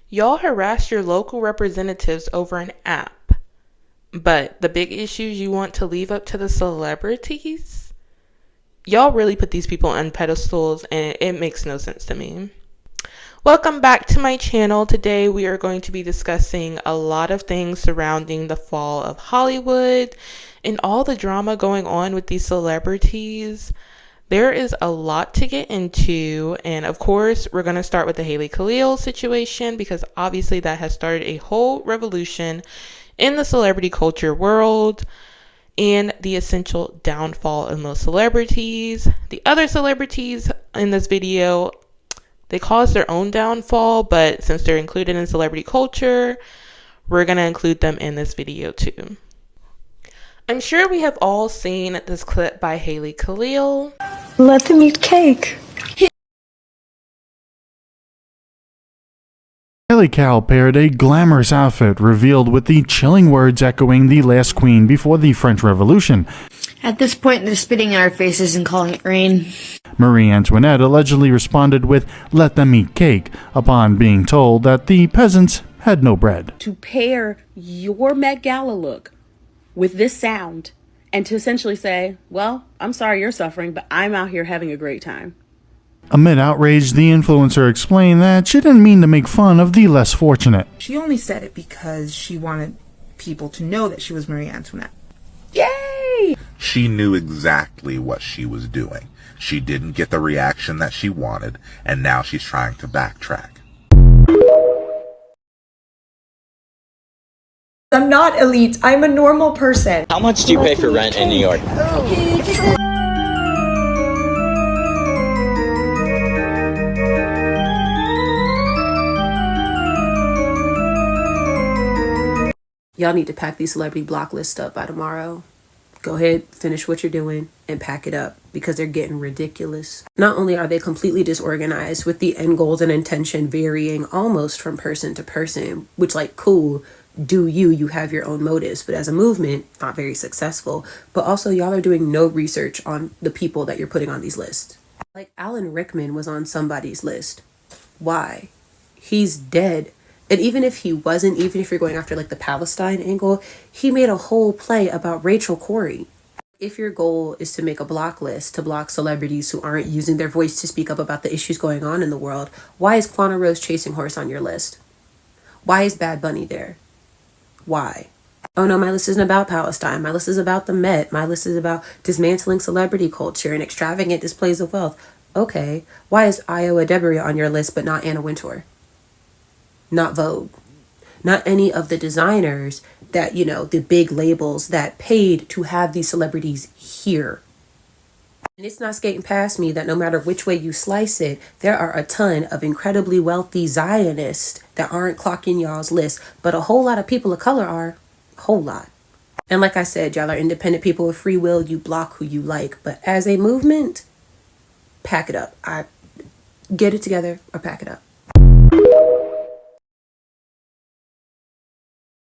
Y'all harass your local representatives over an app, but the big issues you want to leave up to the celebrities? Y'all really put these people on pedestals, and it makes no sense to me. Welcome back to my channel. Today we are going to be discussing a lot of things surrounding the fall of Hollywood and all the drama going on with these celebrities. There is a lot to get into, and of course we're going to start with the Kalil situation because obviously that has started a whole revolution in the celebrity culture world and the essential downfall of those celebrities. The other celebrities in this video, they caused their own downfall, but since they're included in celebrity culture, we're going to include them in this video too. I'm sure we have all seen this clip by Kalil. Let them eat cake. Kylie Cal paired a glamorous outfit revealed with the chilling words echoing the last queen before the French Revolution. At this point, they're spitting in our faces and calling it rain. Marie Antoinette allegedly responded with, "Let them eat cake," upon being told that the peasants had no bread. To pair your Met Gala look with this sound and to essentially say, well, I'm sorry you're suffering, but I'm out here having a great time. Amid outrage, the influencer explained that she didn't mean to make fun of the less fortunate. She only said it because she wanted people to know that she was Marie Antoinette. Yay! She knew exactly what she was doing. She didn't get the reaction that she wanted, and now she's trying to backtrack. I'm not elite. I'm a normal person. How much do you pay for rent in New York? Y'all need to pack these celebrity block lists up by tomorrow. Go ahead, finish what you're doing, and pack it up because they're getting ridiculous. Not only are they completely disorganized with the end goals and intention varying almost from person to person, which like cool, do you have your own motives, but as a movement, not very successful. But also y'all are doing no research on the people that you're putting on these lists. Like Alan Rickman was on somebody's list. Why? He's dead. And even if he wasn't, even if you're going after like the Palestine angle, he made a whole play about Rachel Corrie. If your goal is to make a block list to block celebrities who aren't using their voice to speak up about the issues going on in the world, why is Quanah Rose Chasing Horse on your list? Why is Bad Bunny there? Why? Oh no, my list isn't about Palestine. My list is about the Met. My list is about dismantling celebrity culture and extravagant displays of wealth. Okay, why is Io Adebria on your list but not Anna Wintour? Not Vogue? Not any of the designers that, you know, the big labels that paid to have these celebrities here. And it's not skating past me that no matter which way you slice it, there are a ton of incredibly wealthy Zionists that aren't clocking y'all's list, but a whole lot of people of color are. A whole lot. And like I said, y'all are independent people with free will. You block who you like. But as a movement, pack it up. Get it together or pack it up.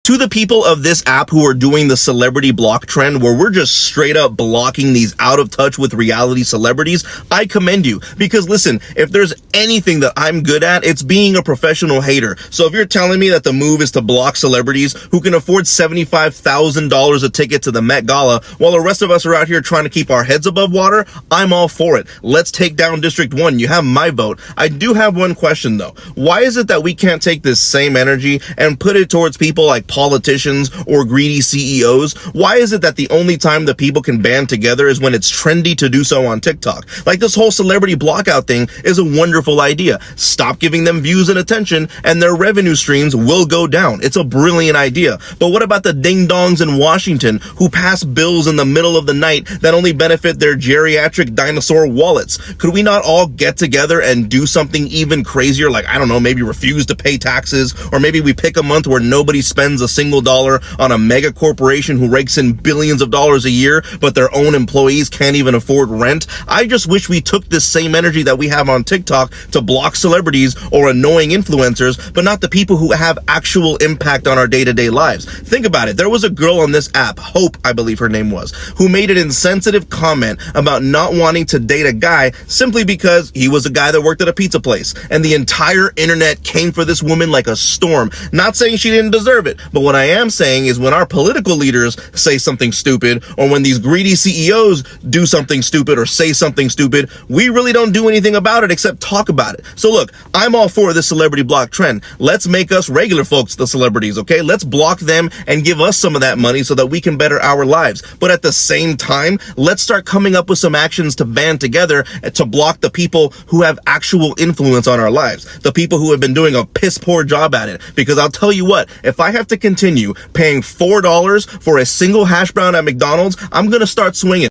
To the people of this app who are doing the celebrity block trend where we're just straight up blocking these out of touch with reality celebrities, I commend you. Because listen, if there's anything that I'm good at, it's being a professional hater. So if you're telling me that the move is to block celebrities who can afford $75,000 a ticket to the Met Gala while the rest of us are out here trying to keep our heads above water, I'm all for it. Let's take down District 1. You have my vote. I do have one question though. Why is it that we can't take this same energy and put it towards people like politicians or greedy CEOs? Why is it that the only time that people can band together is when it's trendy to do so on TikTok? Like this whole celebrity blockout thing is a wonderful idea. Stop giving them views and attention and their revenue streams will go down. It's a brilliant idea. But what about the ding-dongs in Washington who pass bills in the middle of the night that only benefit their geriatric dinosaur wallets? Could we not all get together and do something even crazier? Like, I don't know, maybe refuse to pay taxes, or maybe we pick a month where nobody spends a single dollar on a mega corporation who rakes in billions of dollars a year, but their own employees can't even afford rent. I just wish we took this same energy that we have on TikTok to block celebrities or annoying influencers, but not the people who have actual impact on our day-to-day lives. Think about it. There was a girl on this app, Hope, I believe her name was, who made an insensitive comment about not wanting to date a guy simply because he was a guy that worked at a pizza place. And the entire internet came for this woman like a storm. Not saying she didn't deserve it, but what I am saying is when our political leaders say something stupid, or when these greedy CEOs do something stupid or say something stupid, we really don't do anything about it except talk about it. So look, I'm all for this celebrity block trend. Let's make us regular folks the celebrities, okay? Let's block them and give us some of that money so that we can better our lives. But at the same time, let's start coming up with some actions to band together to block the people who have actual influence on our lives. The people who have been doing a piss poor job at it. Because I'll tell you what, if I have to continue paying $4 for a single hash brown at McDonald's, I'm gonna start swinging.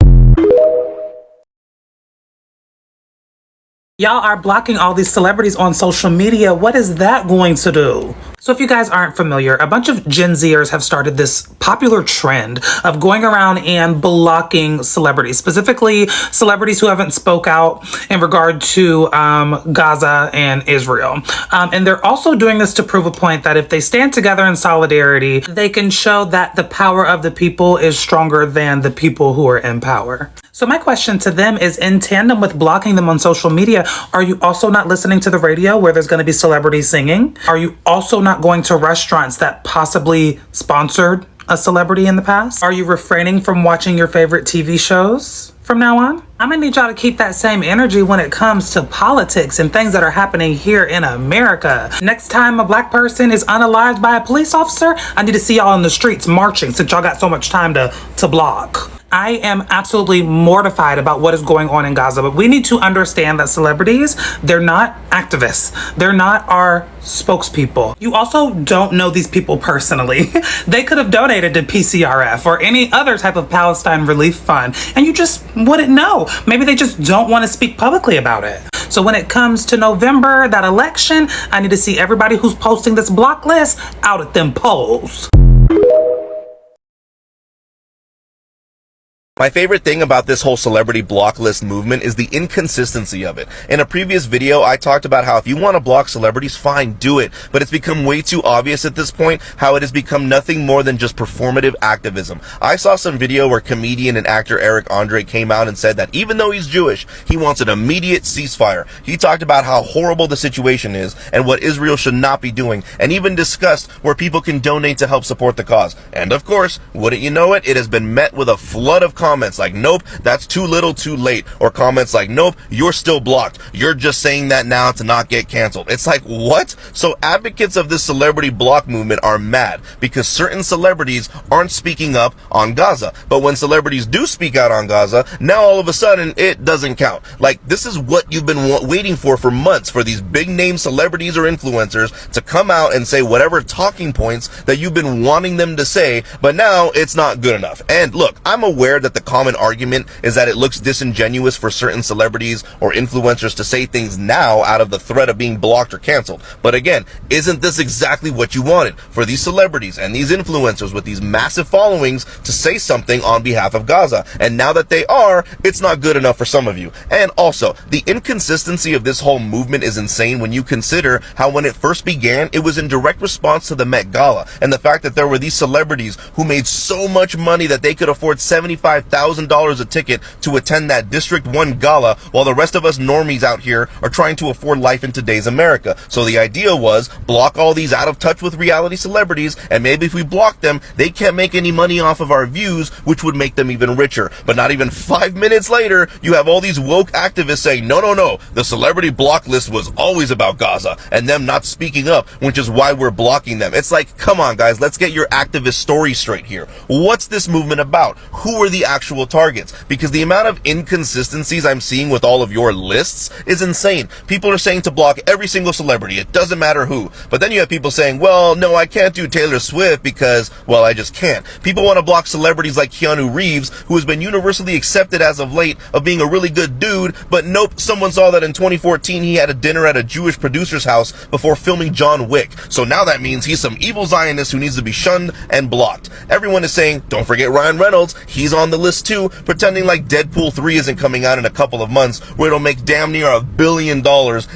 Y'all are blocking all these celebrities on social media. What is that going to do? So if you guys aren't familiar, a bunch of Gen Zers have started this popular trend of going around and blocking celebrities, specifically celebrities who haven't spoke out in regard to Gaza and Israel. And they're also doing this to prove a point that if they stand together in solidarity, they can show that the power of the people is stronger than the people who are in power. So my question to them is, in tandem with blocking them on social media, are you also not listening to the radio where there's going to be celebrities singing? Are you also not going to restaurants that possibly sponsored a celebrity in the past? Are you refraining from watching your favorite TV shows from now on? I'm gonna need y'all to keep that same energy when it comes to politics and things that are happening here in America. Next time a black person is unalived by a police officer, I need to see y'all in the streets marching since y'all got so much time to block. I am absolutely mortified about what is going on in Gaza, but we need to understand that celebrities, they're not activists. They're not our spokespeople. You also don't know these people personally. They could have donated to PCRF or any other type of Palestine relief fund, and you just wouldn't know. Maybe they just don't want to speak publicly about it. So when it comes to November, that election, I need to see everybody who's posting this block list out at them polls. My favorite thing about this whole celebrity block list movement is the inconsistency of it. In a previous video, I talked about how if you want to block celebrities, fine, do it. But it's become way too obvious at this point how it has become nothing more than just performative activism. I saw some video where comedian and actor Eric Andre came out and said that even though he's Jewish, he wants an immediate ceasefire. He talked about how horrible the situation is and what Israel should not be doing, and even discussed where people can donate to help support the cause. And of course, wouldn't you know it, it has been met with a flood of comments like, nope, that's too little too late, or comments like, nope, you're still blocked, you're just saying that now to not get canceled. It's like, what? So advocates of this celebrity block movement are mad because certain celebrities aren't speaking up on Gaza, but when celebrities do speak out on Gaza, now all of a sudden it doesn't count. Like, this is what you've been waiting for months, for these big name celebrities or influencers to come out and say whatever talking points that you've been wanting them to say, but now it's not good enough. And look, I'm aware that the common argument is that it looks disingenuous for certain celebrities or influencers to say things now out of the threat of being blocked or canceled. But again, isn't this exactly what you wanted? For these celebrities and these influencers with these massive followings to say something on behalf of Gaza. And now that they are, it's not good enough for some of you. And also, the inconsistency of this whole movement is insane when you consider how when it first began, it was in direct response to the Met Gala and the fact that there were these celebrities who made so much money that they could afford $75,000 a ticket to attend that District 1 gala, while the rest of us normies out here are trying to afford life in today's America. So the idea was, block all these out of touch with reality celebrities, and maybe if we block them, they can't make any money off of our views, which would make them even richer. But not even 5 minutes later, you have all these woke activists saying, no, no, no, the celebrity block list was always about Gaza, and them not speaking up, which is why we're blocking them. It's like, come on guys, let's get your activist story straight here. What's this movement about? Who are the actual targets, because the amount of inconsistencies I'm seeing with all of your lists is insane. People are saying to block every single celebrity. It doesn't matter who. But then you have people saying, well, no, I can't do Taylor Swift because, well, I just can't. People want to block celebrities like Keanu Reeves, who has been universally accepted as of late of being a really good dude, but nope, someone saw that in 2014 he had a dinner at a Jewish producer's house before filming John Wick. So now that means he's some evil Zionist who needs to be shunned and blocked. Everyone is saying, don't forget Ryan Reynolds, he's on the list too, pretending like Deadpool 3 isn't coming out in a couple of months, where it'll make damn near $1 billion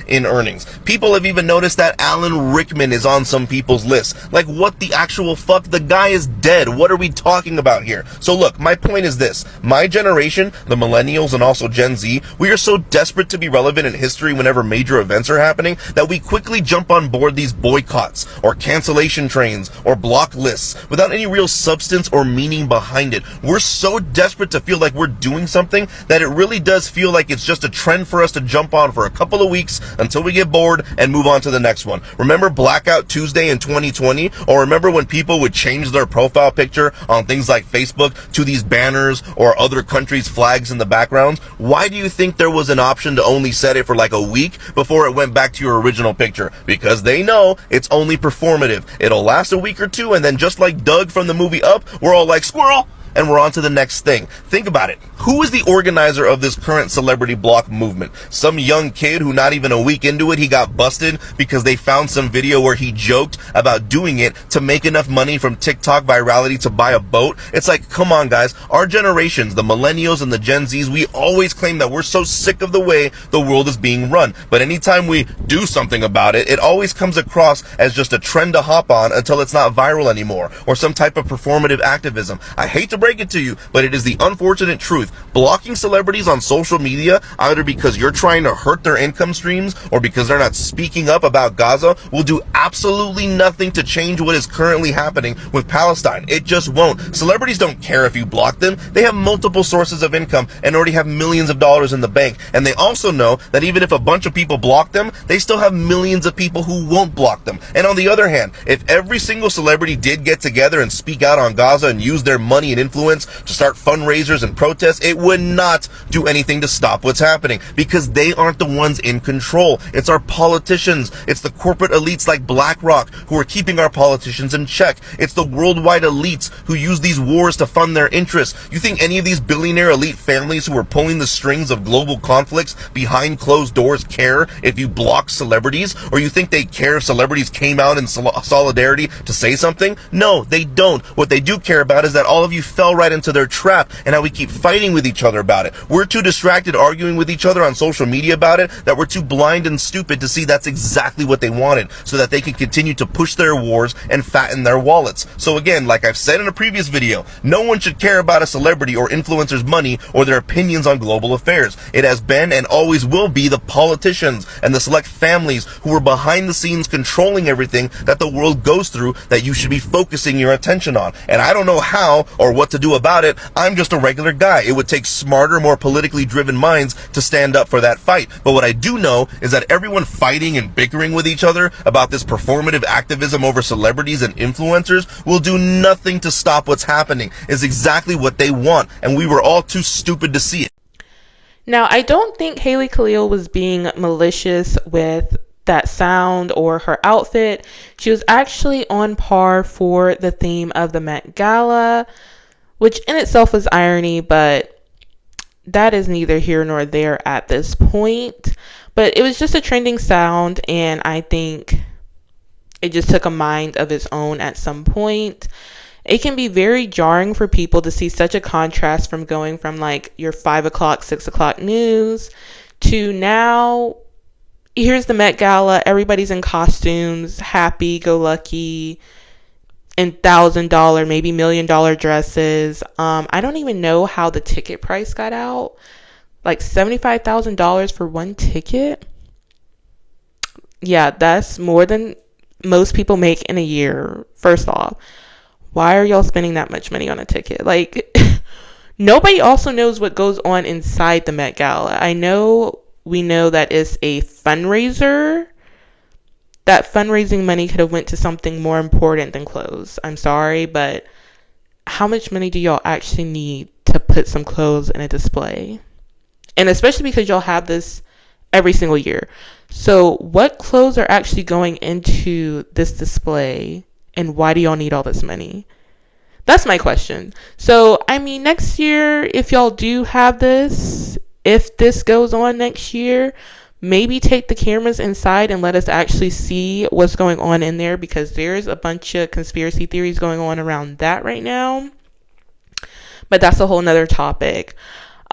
in earnings. People have even noticed that Alan Rickman is on some people's list. Like, what the actual fuck? The guy is dead. What are we talking about here? So look, my point is this. My generation, the millennials and also Gen Z, we are so desperate to be relevant in history whenever major events are happening that we quickly jump on board these boycotts or cancellation trains or block lists without any real substance or meaning behind it. We're so desperate to feel like we're doing something that it really does feel like it's just a trend for us to jump on for a couple of weeks until we get bored and move on to the next one. Remember Blackout Tuesday in 2020? Or remember when people would change their profile picture on things like Facebook to these banners or other countries' flags in the background? Why do you think there was an option to only set it for like a week before it went back to your original picture? Because they know it's only performative. It'll last a week or two, and then just like Doug from the movie Up, we're all like, squirrel! And we're on to the next thing. Think about it. Who is the organizer of this current celebrity block movement? Some young kid who not even a week into it, he got busted because they found some video where he joked about doing it to make enough money from TikTok virality to buy a boat. It's like, come on guys, our generations, the millennials and the Gen Zs, we always claim that we're so sick of the way the world is being run. But anytime we do something about it, it always comes across as just a trend to hop on until it's not viral anymore, or some type of performative activism. I hate to break it to you, but it is the unfortunate truth. Blocking celebrities on social media, either because you're trying to hurt their income streams or because they're not speaking up about Gaza, will do absolutely nothing to change what is currently happening with Palestine. It just won't. Celebrities don't care if you block them. They have multiple sources of income and already have millions of dollars in the bank. And they also know that even if a bunch of people block them, they still have millions of people who won't block them. And on the other hand, if every single celebrity did get together and speak out on Gaza and use their money and influence to start fundraisers and protests, it would not do anything to stop what's happening, because they aren't the ones in control. It's our politicians. It's the corporate elites like BlackRock who are keeping our politicians in check. It's the worldwide elites who use these wars to fund their interests. You think any of these billionaire elite families who are pulling the strings of global conflicts behind closed doors care if you block celebrities? Or you think they care if celebrities came out in solidarity to say something? No, they don't. What they do care about is that all of you fell right into their trap and how we keep fighting with each other about it. We're too distracted arguing with each other on social media about it that we're too blind and stupid to see that's exactly what they wanted, so that they can continue to push their wars and fatten their wallets. So again, like I've said in a previous video, no one should care about a celebrity or influencer's money or their opinions on global affairs. It has been and always will be the politicians and the select families who are behind the scenes controlling everything that the world goes through that you should be focusing your attention on. And I don't know how or what to do about it. I'm just a regular guy. It would take smarter, more politically driven minds to stand up for that fight. But what I do know is that everyone fighting and bickering with each other about this performative activism over celebrities and influencers will do nothing to stop what's happening. Is exactly what they want, and we were all too stupid to see it. Now, I don't think Haley Kalil was being malicious with that sound or her outfit. She was actually on par for the theme of the Met Gala, which in itself was irony, but that is neither here nor there at this point. But it was just a trending sound, and I think it just took a mind of its own at some point. It can be very jarring for people to see such a contrast from going from like your 5 o'clock, 6 o'clock news to now here's the Met Gala. Everybody's in costumes, happy go lucky, and $1,000, maybe $1 million dresses. I don't even know how the ticket price got out. Like $75,000 for one ticket. Yeah, that's more than most people make in a year. First off, why are y'all spending that much money on a ticket? Like, nobody also knows what goes on inside the Met Gala. We know that it's a fundraiser. That fundraising money could have went to something more important than clothes. I'm sorry, but how much money do y'all actually need to put some clothes in a display. And especially because y'all have this every single year. So what clothes are actually going into this display, and why do y'all need all this money? That's my question. So, I mean, next year, if y'all do have this, if this goes on next year, maybe take the cameras inside and let us actually see what's going on in there, because there's a bunch of conspiracy theories going on around that right now. But that's a whole nother topic.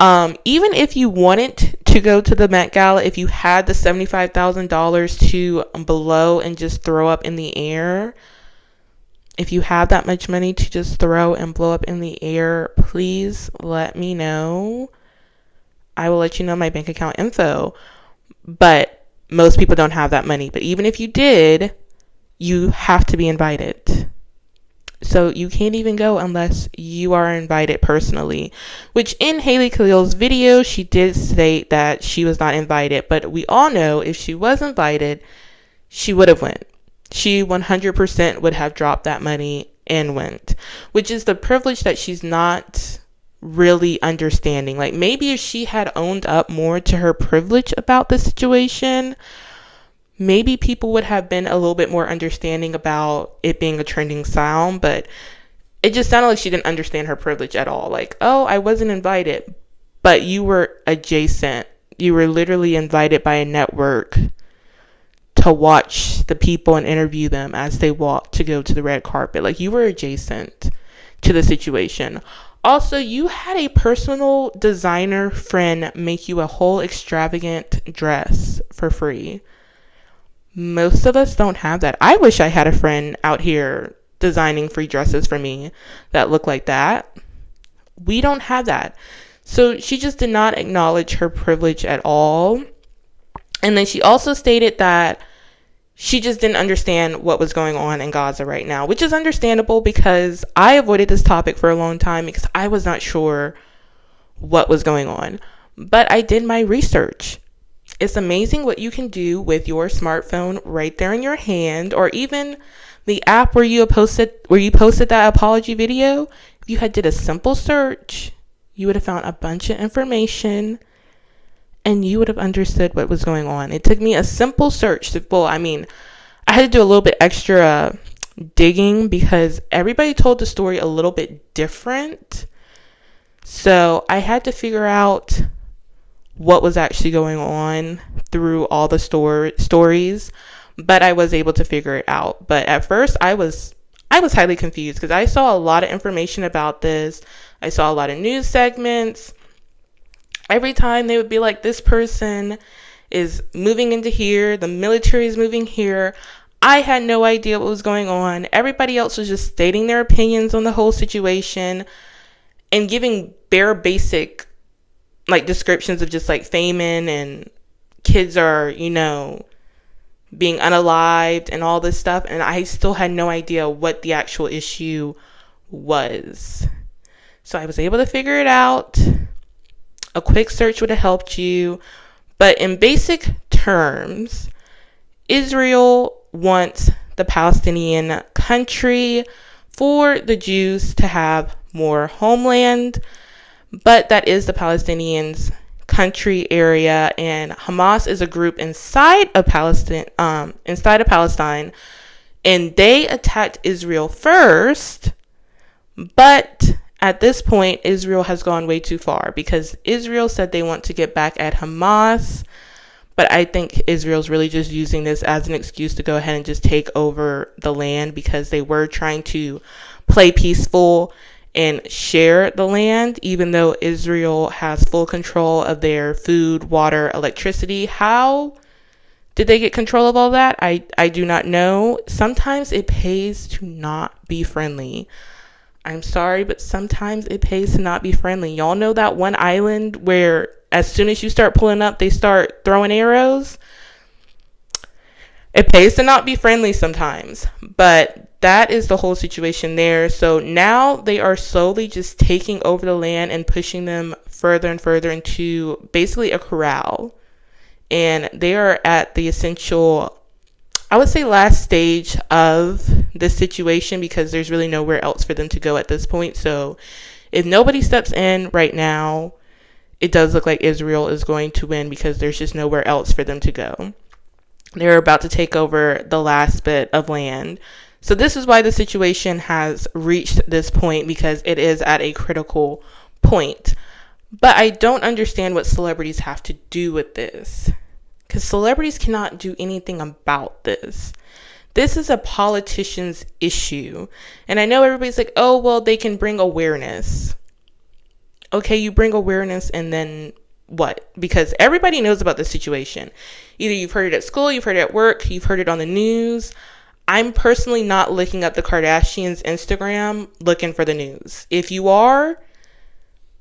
Even if you wanted to go to the Met Gala, if you had the $75,000 to blow and just throw up in the air, if you have that much money to just throw and blow up in the air, please let me know. I will let you know my bank account info. But most people don't have that money. But even if you did, you have to be invited. So you can't even go unless you are invited personally. Which in Haley Kalil's video, she did state that she was not invited. But we all know if she was invited, she would have went. She 100% would have dropped that money and went. Which is the privilege that she's not really understanding. Like, maybe if she had owned up more to her privilege about the situation, maybe people would have been a little bit more understanding about it being a trending sound. But it just sounded like she didn't understand her privilege at all. Like, oh, I wasn't invited, but you were adjacent. You were literally invited by a network to watch the people and interview them as they walked to go to the red carpet. Like, you were adjacent to the situation. Also, you had a personal designer friend make you a whole extravagant dress for free. Most of us don't have that. I wish I had a friend out here designing free dresses for me that look like that. We don't have that. So she just did not acknowledge her privilege at all. And then she also stated that she just didn't understand what was going on in Gaza right now, which is understandable because I avoided this topic for a long time because I was not sure what was going on. But I did my research. It's amazing what you can do with your smartphone right there in your hand, or even the app where you posted that apology video. If you had did a simple search, you would have found a bunch of information and you would have understood what was going on. It took me a simple search I had to do a little bit extra digging because everybody told the story a little bit different. So I had to figure out what was actually going on through all the stories, but I was able to figure it out. But at first I was highly confused because I saw a lot of information about this. I saw a lot of news segments. Every time they would be like, this person is moving into here, the military is moving here. I had no idea what was going on. Everybody else was just stating their opinions on the whole situation and giving bare basic descriptions of just like famine and kids are, being unalived and all this stuff. And I still had no idea what the actual issue was. So I was able to figure it out. A quick search would have helped you. But in basic terms, Israel wants the Palestinian country for the Jews to have more homeland. But that is the Palestinians' country area, and Hamas is a group inside of Palestine, and they attacked Israel first. But at this point, Israel has gone way too far because Israel said they want to get back at Hamas. But I think Israel's really just using this as an excuse to go ahead and just take over the land because they were trying to play peaceful and share the land, even though Israel has full control of their food, water, electricity. How did they get control of all that? I do not know. Sometimes it pays to not be friendly. I'm sorry, but sometimes it pays to not be friendly. Y'all know that one island where as soon as you start pulling up, they start throwing arrows? It pays to not be friendly sometimes, but that is the whole situation there. So now they are slowly just taking over the land and pushing them further and further into basically a corral. And they are at the essential, I would say, last stage of this situation because there's really nowhere else for them to go at this point. So If nobody steps in right now, it does look like Israel is going to win because there's just nowhere else for them to go. They're about to take over the last bit of land. So this is why the situation has reached this point, because it is at a critical point. But I don't understand what celebrities have to do with this, because celebrities cannot do anything about this. This is a politician's issue. And I know everybody's like, oh, well, they can bring awareness. Okay, you bring awareness and then what? Because everybody knows about the situation. Either you've heard it at school, you've heard it at work, you've heard it on the news. I'm personally not looking up the Kardashians' Instagram looking for the news. If you are,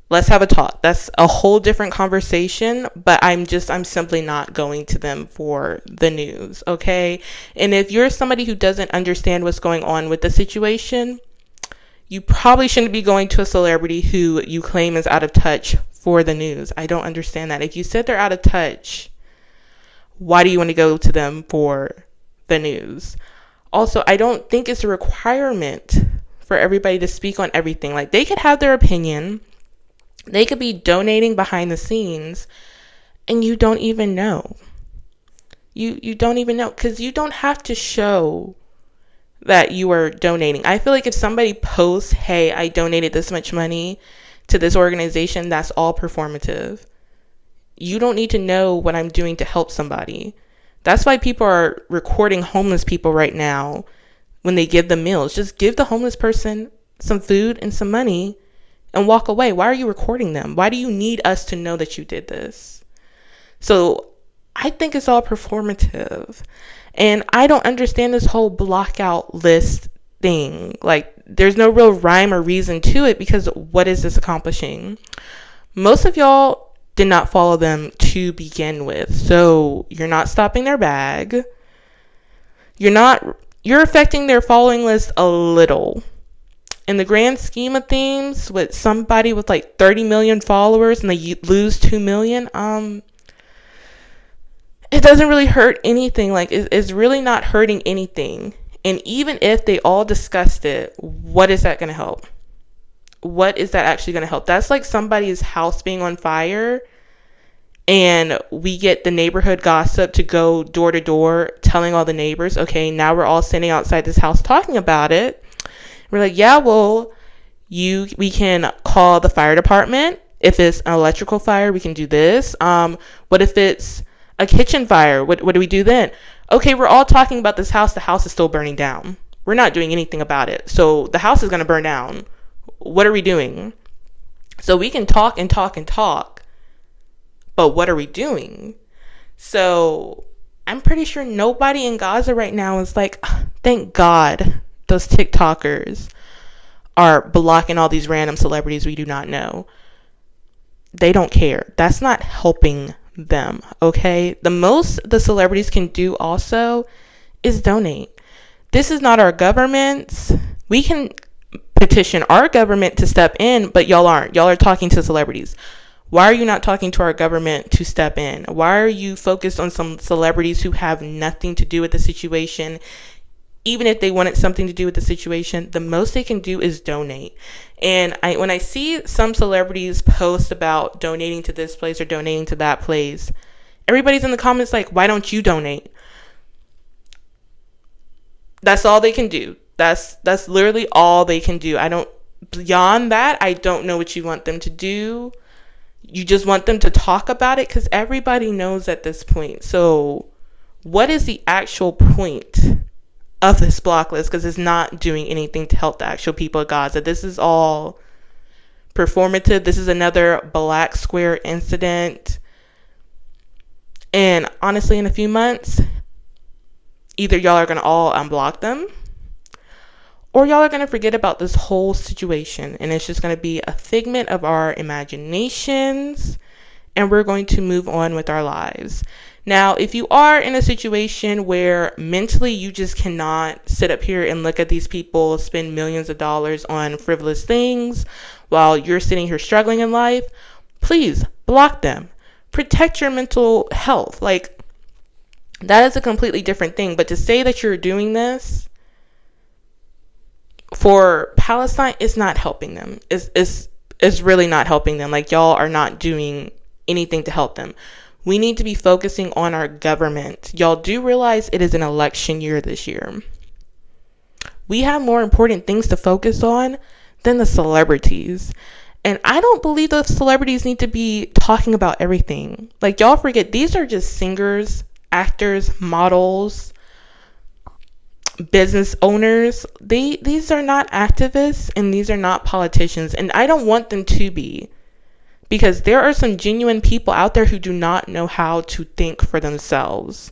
let's have a talk. That's a whole different conversation, but I'm simply not going to them for the news, okay? And if you're somebody who doesn't understand what's going on with the situation, you probably shouldn't be going to a celebrity who you claim is out of touch for the news. I don't understand that. If you said they're out of touch, why do you want to go to them for the news? Also, I don't think it's a requirement for everybody to speak on everything. Like, they could have their opinion. They could be donating behind the scenes, and you don't even know. You don't even know, because you don't have to show that you are donating. I feel like if somebody posts, hey, I donated this much money to this organization, that's all performative. You don't need to know what I'm doing to help somebody. That's why people are recording homeless people right now when they give them meals. Just give the homeless person some food and some money and walk away. Why are you recording them? Why do you need us to know that you did this? So I think it's all performative. And I don't understand this whole blockout list thing. Like, there's no real rhyme or reason to it, because what is this accomplishing? Most of y'all did not follow them to begin with. So you're not stopping their bag. You're affecting their following list a little. In the grand scheme of things, with somebody with like 30 million followers and they lose 2 million, it doesn't really hurt anything. Like, it's really not hurting anything. And even if they all discussed it, what is that going to help? What is that actually going to help? That's like somebody's house being on fire, and we get the neighborhood gossip to go door to door telling all the neighbors, okay, now we're all sitting outside this house talking about it. We're like, yeah, well, we can call the fire department. If it's an electrical fire, we can do this. What if it's a kitchen fire? What do we do then? Okay, we're all talking about this house. The house is still burning down. We're not doing anything about it. So the house is going to burn down. What are we doing? So we can talk and talk and talk, but what are we doing? So I'm pretty sure nobody in Gaza right now is like, thank God those TikTokers are blocking all these random celebrities we do not know. They don't care. That's not helping them, okay? The most the celebrities can do also is donate. This is not our government's. We can petition our government to step in, but y'all aren't. Y'all are talking to celebrities. Why are you not talking to our government to step in? Why are you focused on some celebrities who have nothing to do with the situation? Even if they wanted something to do with the situation, the most they can do is donate. And when I see some celebrities post about donating to this place or donating to that place, everybody's in the comments like, why don't you donate? That's all they can do. That's literally all they can do. Beyond that, I don't know what you want them to do. You just want them to talk about it, because everybody knows at this point. So what is the actual point of this block list? Because it's not doing anything to help the actual people of Gaza. This is all performative. This is another black square incident. And honestly, in a few months, either y'all are going to all unblock them, or y'all are going to forget about this whole situation, and it's just going to be a figment of our imaginations, and we're going to move on with our lives. Now, if you are in a situation where mentally you just cannot sit up here and look at these people spend millions of dollars on frivolous things while you're sitting here struggling in life, please block them. Protect your mental health. Like, that is a completely different thing. But to say that you're doing this for Palestine is not helping them. It's is really not helping them. Like, y'all are not doing anything to help them. We need to be focusing on our government. Y'all do realize it is an election year this year. We have more important things to focus on than the celebrities. And I don't believe those celebrities need to be talking about everything. Like, y'all forget, these are just singers, actors, models, business owners. These are not activists, and these are not politicians. And I don't want them to be. Because there are some genuine people out there who do not know how to think for themselves.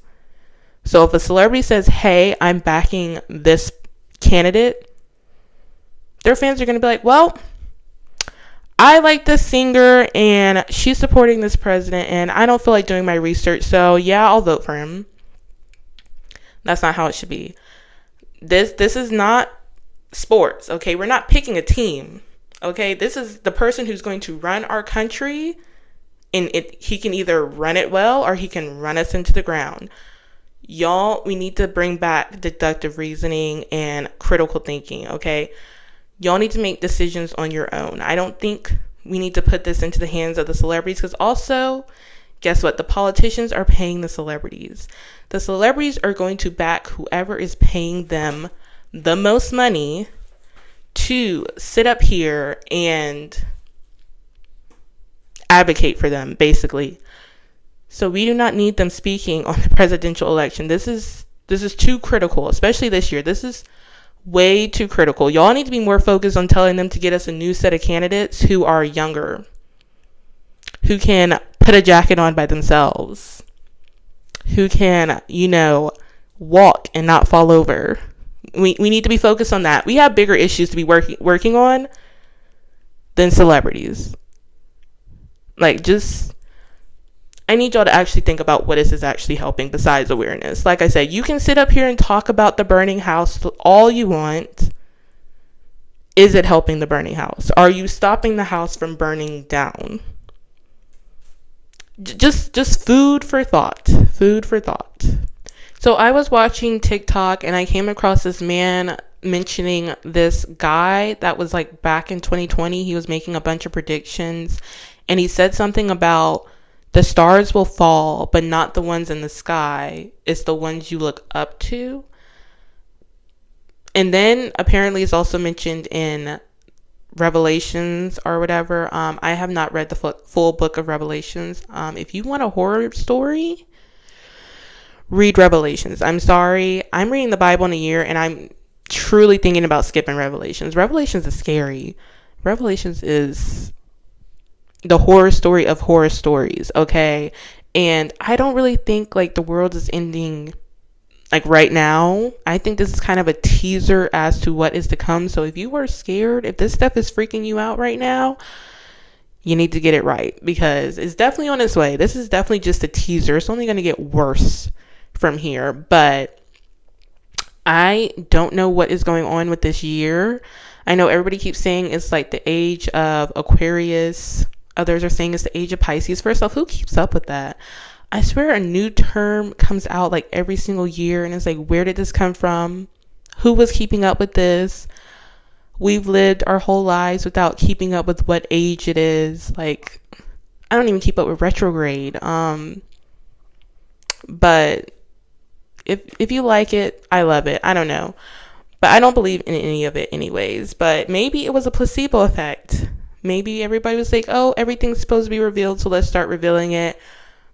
So if a celebrity says, hey, I'm backing this candidate, their fans are going to be like, well, I like this singer and she's supporting this president and I don't feel like doing my research, so yeah, I'll vote for him. That's not how it should be. This is not sports, okay? We're not picking a team, okay? This is the person who's going to run our country, and he can either run it well or he can run us into the ground. Y'all, we need to bring back deductive reasoning and critical thinking, okay? Y'all need to make decisions on your own. I don't think we need to put this into the hands of the celebrities, because also, guess what? The politicians are paying the celebrities. The celebrities are going to back whoever is paying them the most money to sit up here and advocate for them, basically. So we do not need them speaking on the presidential election. This is too critical, especially this year. This is way too critical. Y'all need to be more focused on telling them to get us a new set of candidates who are younger, who can put a jacket on by themselves, who can, walk and not fall over. We need to be focused on that. We have bigger issues to be working on than celebrities. I need y'all to actually think about what is actually helping besides awareness. Like I said, you can sit up here and talk about the burning house all you want. Is it helping the burning house? Are you stopping the house from burning down? Just food for thought. Food for thought. So I was watching TikTok and I came across this man mentioning this guy that was like back in 2020. He was making a bunch of predictions and he said something about the stars will fall, but not the ones in the sky. It's the ones you look up to. And then apparently it's also mentioned in Revelations or whatever. I have not read the full book of Revelations. If you want a horror story, read Revelations. I'm sorry. I'm reading the Bible in a year and I'm truly thinking about skipping Revelations. Revelations is scary. Revelations is the horror story of horror stories, okay? And I don't really think like the world is ending like right now. I think this is kind of a teaser as to what is to come. So if you are scared, if this stuff is freaking you out right now, you need to get it right, because it's definitely on its way. This is definitely just a teaser. It's only going to get worse from here. But I don't know what is going on with this year. I know everybody keeps saying it's like the age of Aquarius. Others are saying it's the age of Pisces. First off, who keeps up with that? I swear a new term comes out like every single year and it's like, where did this come from? Who was keeping up with this? We've lived our whole lives without keeping up with what age it is. Like, I don't even keep up with retrograde. But if you like it, I love it. I don't know. But I don't believe in any of it anyways. But maybe it was a placebo effect. Maybe everybody was like, oh, everything's supposed to be revealed, so let's start revealing it.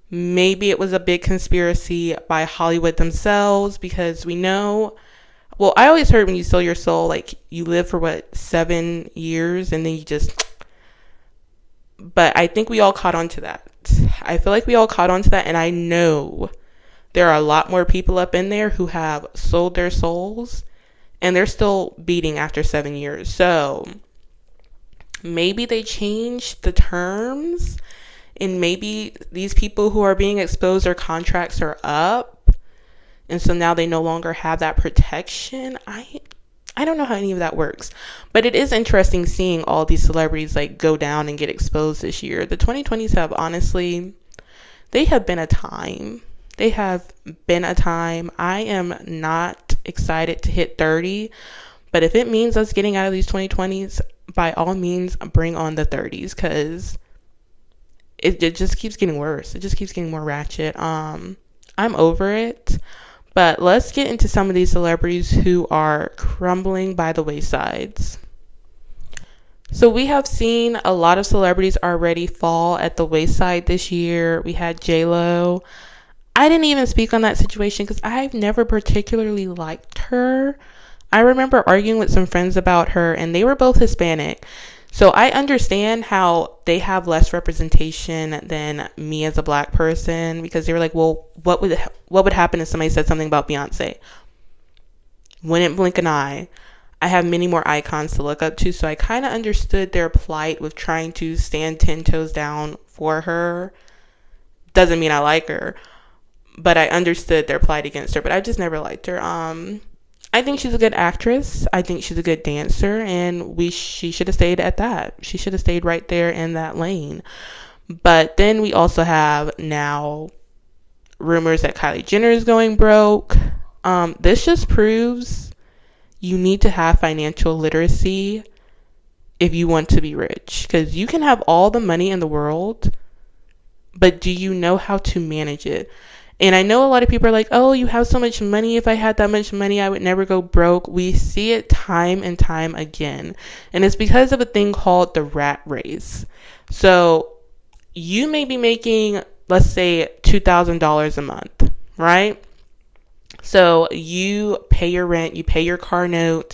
Maybe it was a big conspiracy by Hollywood themselves, because we know, well, I always heard when you sell your soul, like you live for 7 years and then you just, but I think we all caught on to that. I feel like we all caught on to that, and I know there are a lot more people up in there who have sold their souls and they're still beating after 7 years. So maybe they changed the terms, and maybe these people who are being exposed, their contracts are up, and so now they no longer have that protection. I don't know how any of that works, but it is interesting seeing all these celebrities like go down and get exposed this year. The 2020s have honestly, they have been a time. They have been a time. I am not excited to hit 30, but if it means us getting out of these 2020s by all means, bring on the 30s, because it just keeps getting worse. It just keeps getting more ratchet. I'm over it. But let's get into some of these celebrities who are crumbling by the waysides. So we have seen a lot of celebrities already fall at the wayside this year. We had J-Lo. I didn't even speak on that situation because I've never particularly liked her. I remember arguing with some friends about her, and they were both Hispanic. So I understand how they have less representation than me as a black person, because they were like, well, what would happen if somebody said something about Beyonce? Wouldn't blink an eye. I have many more icons to look up to, so I kind of understood their plight with trying to stand 10 toes down for her. Doesn't mean I like her, but I understood their plight against her, but I just never liked her. I think she's a good actress. I think she's a good dancer, and she should have stayed at that. She should have stayed right there in that lane. But then we also have now rumors that Kylie Jenner is going broke. This just proves you need to have financial literacy if you want to be rich, because you can have all the money in the world, but do you know how to manage it? And I know a lot of people are like, oh, you have so much money. If I had that much money, I would never go broke. We see it time and time again. And it's because of a thing called the rat race. So you may be making, let's say, $2,000 a month, right? So you pay your rent, you pay your car note,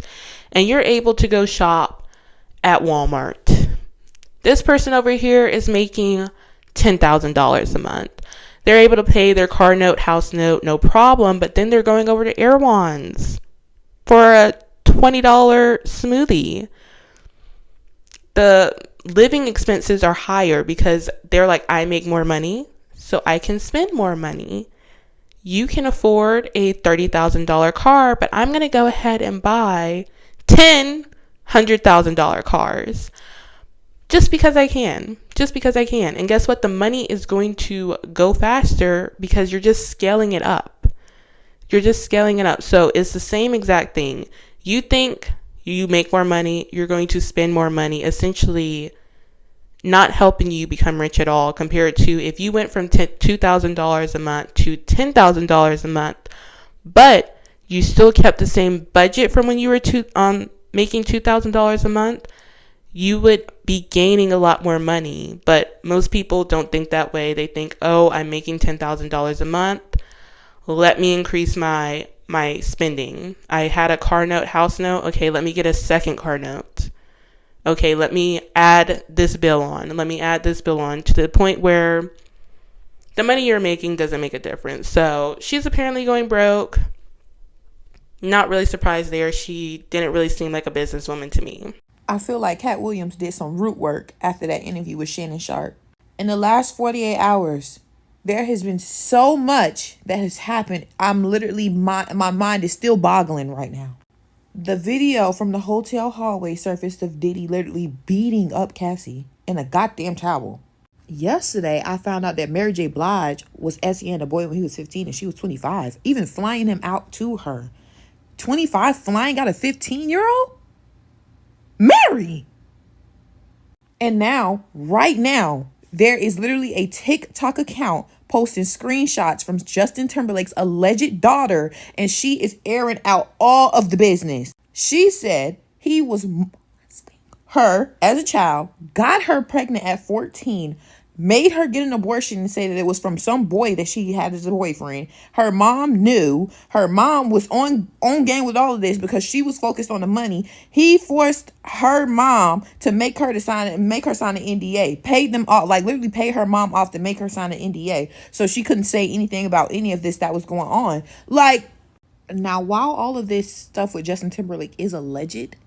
and you're able to go shop at Walmart. This person over here is making $10,000 a month. They're able to pay their car note, house note, no problem, but then they're going over to Erewhon's for a $20 smoothie. The living expenses are higher because they're like, I make more money, so I can spend more money. You can afford a $30,000 car, but I'm going to go ahead and buy 10 $100,000 cars. Just because I can. And guess what? The money is going to go faster because you're just scaling it up. So it's the same exact thing. You think you make more money, you're going to spend more money, essentially not helping you become rich at all, compared to if you went from $2,000 a month to $10,000 a month, but you still kept the same budget from when you were making $2,000 a month. You would be gaining a lot more money, but most people don't think that way. They think, oh, I'm making $10,000 a month. Let me increase my spending. I had a car note, house note. Okay, let me get a second car note. Okay, let me add this bill on. To the point where the money you're making doesn't make a difference. So she's apparently going broke. Not really surprised there. She didn't really seem like a businesswoman to me. I feel like Cat Williams did some root work after that interview with Shannon Sharp. In the last 48 hours, there has been so much that has happened. I'm literally, my mind is still boggling right now. The video from the hotel hallway surfaced of Diddy literally beating up Cassie in a goddamn towel. Yesterday, I found out that Mary J. Blige was SEN a boy when he was 15 and she was 25, even flying him out to her. 25 flying out a 15-year-old? Mary! And now, right now, there is literally a TikTok account posting screenshots from Justin Timberlake's alleged daughter, and she is airing out all of the business. She said he was molesting her as a child, got her pregnant at 14, made her get an abortion and say that it was from some boy that she had as a boyfriend. Her mom knew. Her mom was on game with all of this because she was focused on the money. He forced her mom to make her sign an NDA. Paid them off, like literally paid her mom off to make her sign an NDA so she couldn't say anything about any of this that was going on. Like, now while all of this stuff with Justin Timberlake is alleged,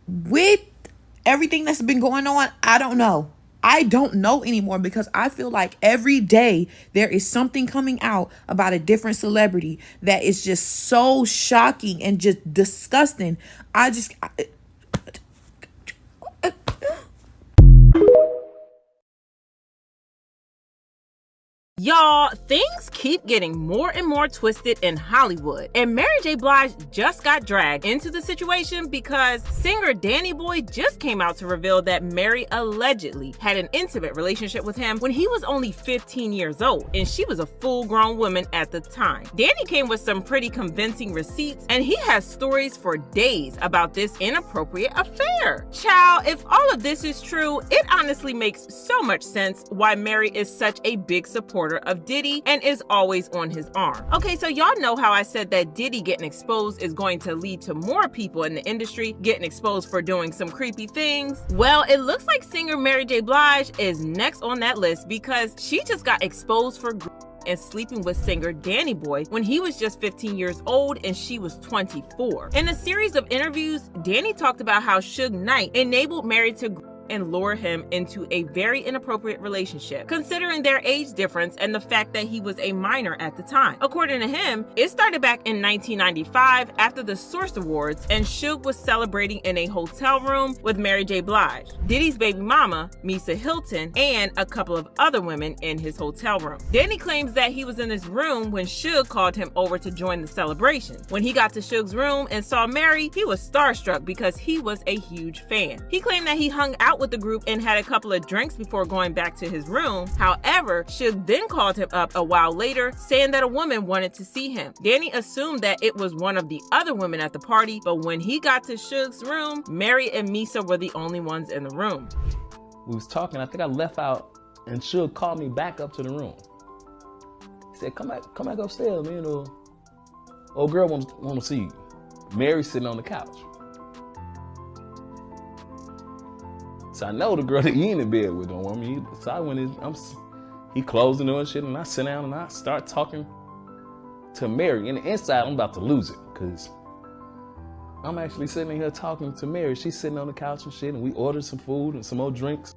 with everything that's been going on, I don't know anymore, because I feel like every day there is something coming out about a different celebrity that is just so shocking and just disgusting. Y'all, things keep getting more and more twisted in Hollywood, and Mary J. Blige just got dragged into the situation because singer Danny Boy just came out to reveal that Mary allegedly had an intimate relationship with him when he was only 15 years old, and she was a full-grown woman at the time. Danny came with some pretty convincing receipts, and he has stories for days about this inappropriate affair. Child, if all of this is true, it honestly makes so much sense why Mary is such a big supporter of Diddy and is always on his arm. Okay, so y'all know how I said that Diddy getting exposed is going to lead to more people in the industry getting exposed for doing some creepy things? Well, it looks like singer Mary J. Blige is next on that list because she just got exposed for and sleeping with singer Danny Boy when he was just 15 years old and she was 24. In a series of interviews, Danny talked about how Suge Knight enabled Mary to and lure him into a very inappropriate relationship, considering their age difference and the fact that he was a minor at the time. According to him, it started back in 1995 after the Source Awards, and Suge was celebrating in a hotel room with Mary J. Blige, Diddy's baby mama, Misa Hilton, and a couple of other women in his hotel room. Danny claims that he was in his room when Suge called him over to join the celebration. When he got to Suge's room and saw Mary, he was starstruck because he was a huge fan. He claimed that he hung out with the group and had a couple of drinks before going back to his room. However, Suge then called him up a while later, saying that a woman wanted to see him. Danny assumed that it was one of the other women at the party, but when he got to Suge's room, Mary and Misa were the only ones in the room. We was talking, I think I left out, and Suge called me back up to the room. He said, come back upstairs, man. Old girl want to see you. Mary's sitting on the couch. So I know the girl that he in the bed with don't want me. So I went in, he closed the door and shit, and I sit down and I start talking to Mary. And inside, I'm about to lose it, because I'm actually sitting here talking to Mary. She's sitting on the couch and shit, and we ordered some food and some more drinks.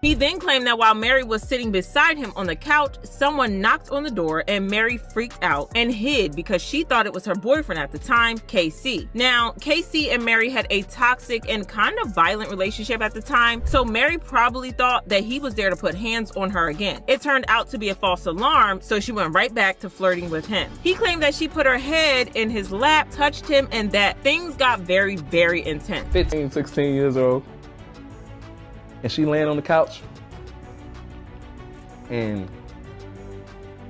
He then claimed that while Mary was sitting beside him on the couch, someone knocked on the door and Mary freaked out and hid because she thought it was her boyfriend at the time, KC. Now, KC and Mary had a toxic and kind of violent relationship at the time, so Mary probably thought that he was there to put hands on her again. It turned out to be a false alarm, so she went right back to flirting with him. He claimed that she put her head in his lap, touched him, and that things got very, very intense. 15, 16 years old. And she laying on the couch, and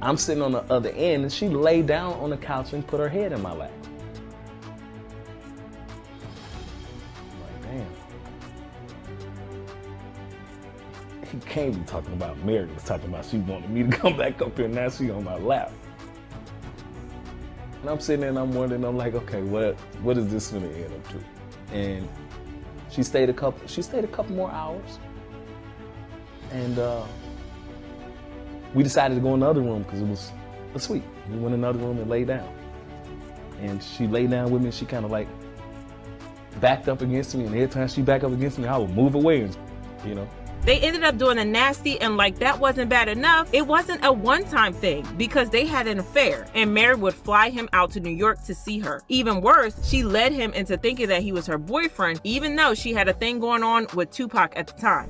I'm sitting on the other end, and she laid down on the couch and put her head in my lap. I'm like, damn. He can't be talking about Mary. He was talking about she wanted me to come back up here, and now she on my lap. And I'm sitting there and I'm wondering, I'm like, okay, what is this gonna end up to? And she stayed a couple more hours, and we decided to go in the other room because it was a suite. We went in another room and laid down, and she laid down with me. And she kind of like backed up against me, and every time she backed up against me, I would move away, and They ended up doing the nasty, and like that wasn't bad enough, it wasn't a one-time thing because they had an affair, and Mary would fly him out to New York to see her. Even worse, she led him into thinking that he was her boyfriend, even though she had a thing going on with Tupac at the time.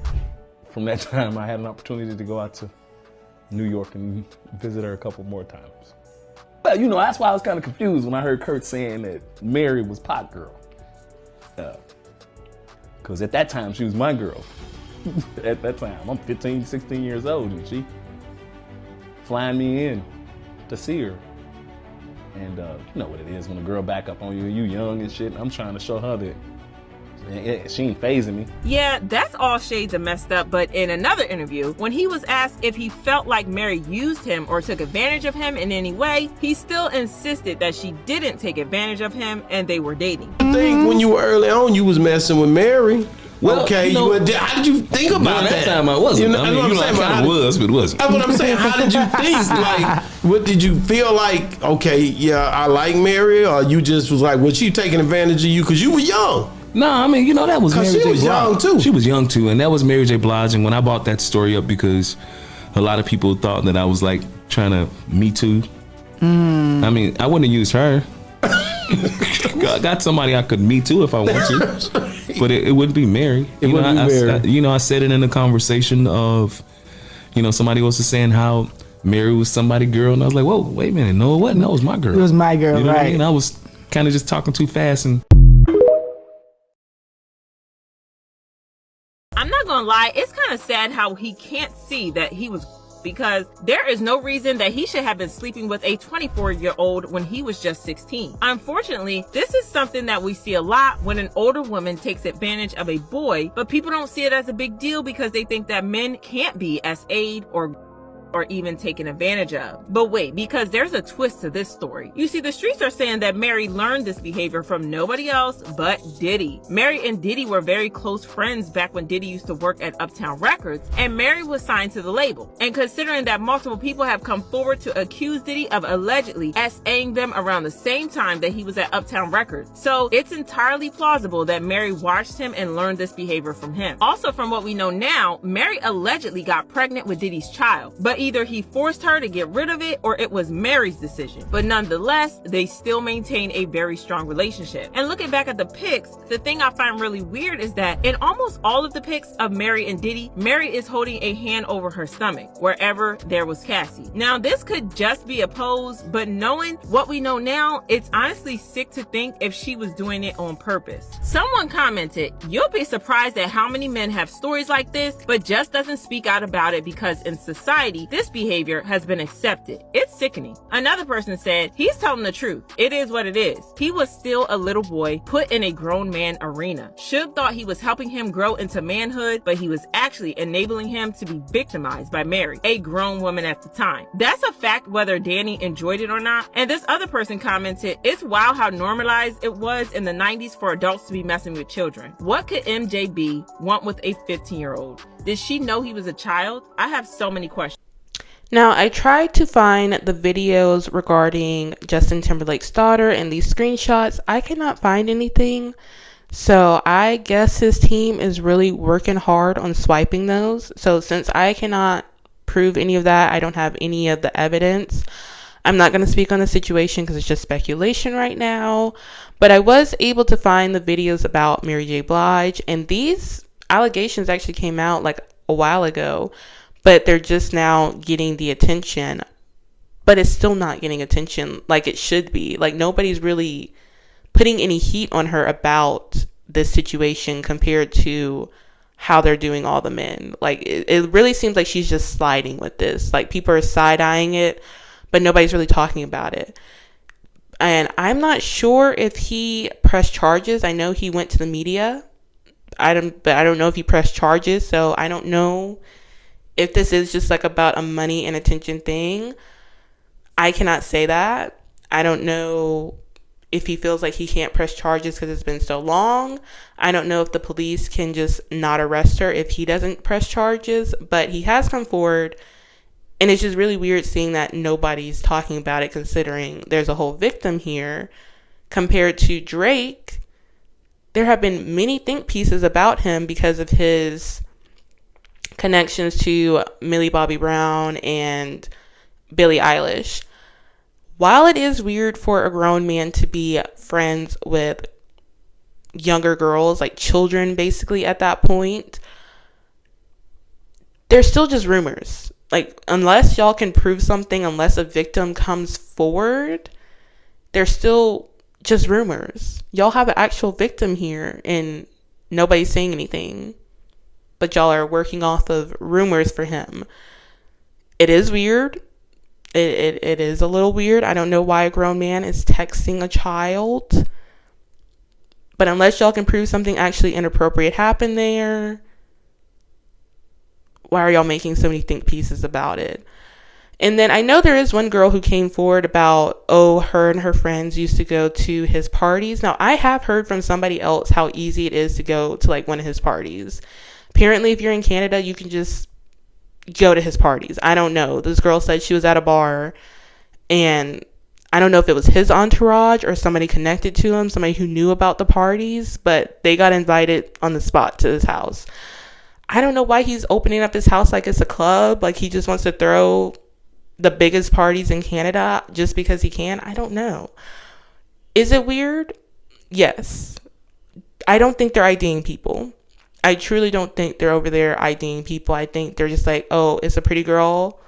From that time, I had an opportunity to go out to New York and visit her a couple more times. But that's why I was kind of confused when I heard Kurt saying that Mary was pot girl. Because at that time, she was my girl. At that time, I'm 15, 16 years old, and she flying me in to see her. And you know what it is when a girl back up on you, you young and shit. I'm trying to show her that she ain't phasing me. Yeah, that's all shades of messed up, but in another interview, when he was asked if he felt like Mary used him or took advantage of him in any way, he still insisted that she didn't take advantage of him and they were dating. I think when you were early on, you was messing with Mary. Well, okay, how did you think about that? That time I wasn't. I kind of was, but it wasn't. That's what I'm saying. How did you think? Like, what did you feel like? Okay, yeah, I like Mary, or you just was like, was she taking advantage of you because you were young? No, I mean, that was Mary J. Blige. She was young too. She was young too, and that was Mary J. Blige. And when I brought that story up, because a lot of people thought that I was like trying to Me Too. I mean, I wouldn't have used her. I got somebody I could Me Too if I want to. but it wouldn't be Mary. I said it in the conversation of, somebody else was saying how Mary was somebody's girl, and I was like, whoa, wait a minute, no, it wasn't. That was my girl. It was my girl, you know right? What I mean? I was kind of just talking too fast and. I'm not gonna lie, it's kind of sad how he can't see that he was, because there is no reason that he should have been sleeping with a 24-year-old when he was just 16. Unfortunately, this is something that we see a lot when an older woman takes advantage of a boy, but people don't see it as a big deal because they think that men can't be S.A'd or even taken advantage of. But wait, because there's a twist to this story. You see, the streets are saying that Mary learned this behavior from nobody else but Diddy. Mary and Diddy were very close friends back when Diddy used to work at Uptown Records, and Mary was signed to the label. And considering that multiple people have come forward to accuse Diddy of allegedly S.A.ing them around the same time that he was at Uptown Records, so it's entirely plausible that Mary watched him and learned this behavior from him. Also, from what we know now, Mary allegedly got pregnant with Diddy's child, but either he forced her to get rid of it or it was Mary's decision. But nonetheless, they still maintain a very strong relationship. And looking back at the pics, the thing I find really weird is that in almost all of the pics of Mary and Diddy, Mary is holding a hand over her stomach wherever there was Cassie. Now, this could just be a pose, but knowing what we know now, it's honestly sick to think if she was doing it on purpose. Someone commented, "You'll be surprised at how many men have stories like this, but just doesn't speak out about it because in society, this behavior has been accepted. It's sickening." Another person said, "He's telling the truth. It is what it is. He was still a little boy put in a grown man arena. Shug thought he was helping him grow into manhood, but he was actually enabling him to be victimized by Mary, a grown woman at the time." That's a fact whether Danny enjoyed it or not. And this other person commented, "It's wild how normalized it was in the 90s for adults to be messing with children. What could MJB want with a 15-year-old? Did she know he was a child? I have so many questions." Now, I tried to find the videos regarding Justin Timberlake's daughter and these screenshots. I cannot find anything. So I guess his team is really working hard on swiping those. So since I cannot prove any of that, I don't have any of the evidence, I'm not going to speak on the situation because it's just speculation right now. But I was able to find the videos about Mary J. Blige, and these allegations actually came out like a while ago, but they're just now getting the attention. But it's still not getting attention like it should be. Like, nobody's really putting any heat on her about this situation compared to how they're doing all the men. Like, it really seems like she's just sliding with this. Like, people are side-eyeing it, but nobody's really talking about it. And I'm not sure if he pressed charges. I know he went to the media. But I don't know if he pressed charges, so I don't know if this is just like about a money and attention thing. I cannot say that. I don't know if he feels like he can't press charges because it's been so long. I don't know if the police can just not arrest her if he doesn't press charges, but he has come forward, and it's just really weird seeing that nobody's talking about it considering there's a whole victim here. Compared to Drake, there have been many think pieces about him because of his connections to Millie Bobby Brown and Billie Eilish. While it is weird for a grown man to be friends with younger girls, like children basically at that point, they're still just rumors. Like, unless y'all can prove something, unless a victim comes forward, they're still just rumors. Y'all have an actual victim here and nobody's saying anything, but y'all are working off of rumors for him. It is weird. It is a little weird. I don't know why a grown man is texting a child, but unless y'all can prove something actually inappropriate happened there, why are y'all making so many think pieces about it? And then I know there is one girl who came forward about, her and her friends used to go to his parties. Now, I have heard from somebody else how easy it is to go to like one of his parties. Apparently, if you're in Canada, you can just go to his parties. I don't know. This girl said she was at a bar, and I don't know if it was his entourage or somebody connected to him, somebody who knew about the parties, but they got invited on the spot to his house. I don't know why he's opening up his house like it's a club, like he just wants to throw the biggest parties in Canada just because he can. I don't know. Is it weird? Yes. I don't think they're IDing people. I truly don't think they're over there IDing people. I think they're just like, oh, it's a pretty girl.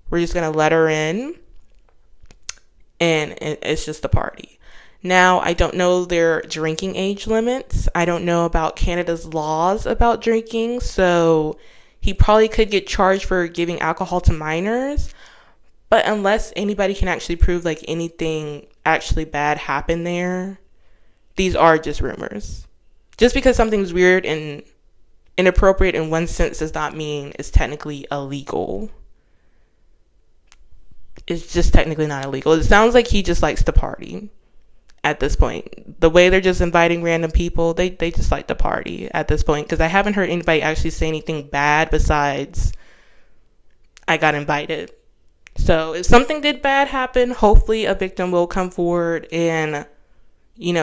We're just going to let her in. And it's just a party. Now, I don't know their drinking age limits. I don't know about Canada's laws about drinking. So he probably could get charged for giving alcohol to minors. But unless anybody can actually prove like anything actually bad happened there, these are just rumors. Just because something's weird and inappropriate in one sense does not mean it's technically illegal. It's just technically not illegal. It sounds like he just likes to party at this point. The way they're just inviting random people, they just like to party at this point. Because I haven't heard anybody actually say anything bad besides, I got invited. So if something did bad happen, hopefully a victim will come forward and,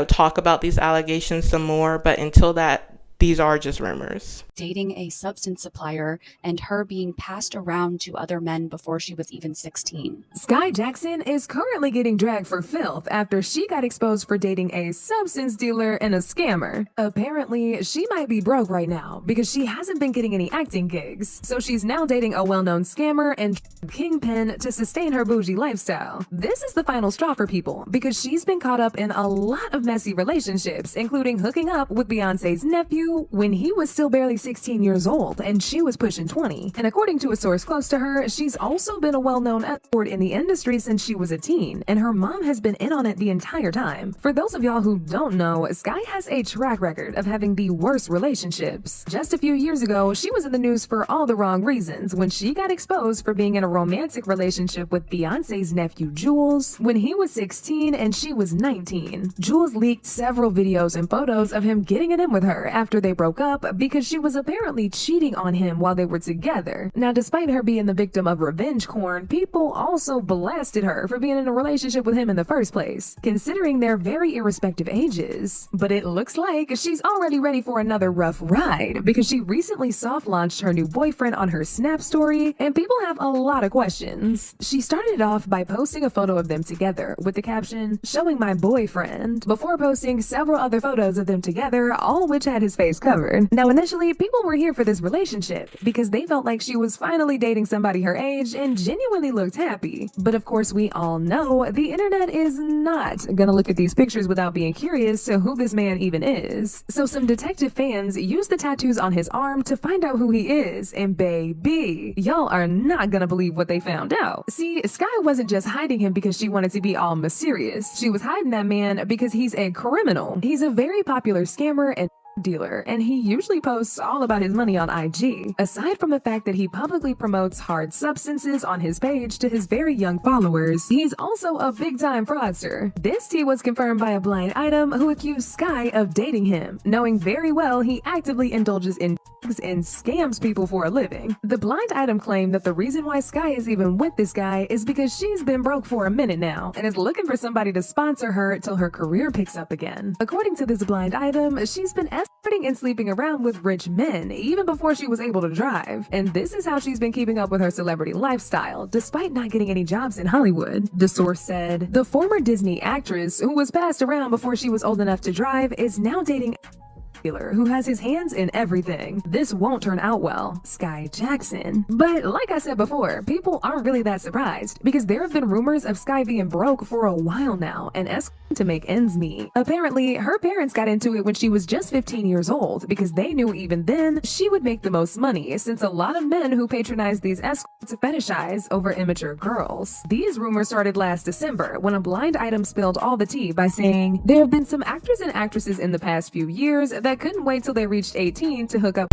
talk about these allegations some more. But until that, these are just rumors. Dating a substance supplier and her being passed around to other men before she was even 16. Skai Jackson is currently getting dragged for filth after she got exposed for dating a substance dealer and a scammer. Apparently, she might be broke right now because she hasn't been getting any acting gigs. So she's now dating a well-known scammer and kingpin to sustain her bougie lifestyle. This is the final straw for people because she's been caught up in a lot of messy relationships, including hooking up with Beyonce's nephew when he was still barely 16 years old and she was pushing 20. And according to a source close to her, she's also been a well-known escort in the industry since she was a teen, and her mom has been in on it the entire time. For those of y'all who don't know, Skai has a track record of having the worst relationships. Just a few years ago, she was in the news for all the wrong reasons when she got exposed for being in a romantic relationship with Beyonce's nephew Jules when he was 16 and she was 19. Jules leaked several videos and photos of him getting it in with her after they broke up because she was apparently cheating on him while they were together. Now, despite her being the victim of revenge porn, people also blasted her for being in a relationship with him in the first place, considering their very irrespective ages. But it looks like she's already ready for another rough ride because she recently soft launched her new boyfriend on her Snap story, and people have a lot of questions. She started off by posting a photo of them together with the caption, "Showing my boyfriend," before posting several other photos of them together, all which had his face covered. Now, initially, people were here for this relationship because they felt like she was finally dating somebody her age and genuinely looked happy. But of course, we all know the internet is not gonna look at these pictures without being curious to who this man even is. So some detective fans used the tattoos on his arm to find out who he is, and baby, y'all are not gonna believe what they found out. See, Skai wasn't just hiding him because she wanted to be all mysterious. She was hiding that man because he's a criminal. He's a very popular scammer and dealer, and he usually posts all about his money on IG. Aside from the fact that he publicly promotes hard substances on his page to his very young followers, he's also a big-time fraudster. This tea was confirmed by a blind item who accused Skai of dating him, knowing very well he actively indulges in drugs and scams people for a living. The blind item claimed that the reason why Skai is even with this guy is because she's been broke for a minute now and is looking for somebody to sponsor her till her career picks up again. According to this blind item, she's been escorting and sleeping around with rich men even before she was able to drive, and this is how she's been keeping up with her celebrity lifestyle despite not getting any jobs in Hollywood. The source said the former Disney actress who was passed around before she was old enough to drive is now dating who has his hands in everything. This won't turn out well. Skai Jackson. But like I said before, people aren't really that surprised because there have been rumors of Skai being broke for a while now and escorting to make ends meet. Apparently, her parents got into it when she was just 15 years old because they knew even then she would make the most money, since a lot of men who patronize these escorts fetishize over immature girls. These rumors started last December when a blind item spilled all the tea by saying there have been some actors and actresses in the past few years that couldn't wait till they reached 18 to hook up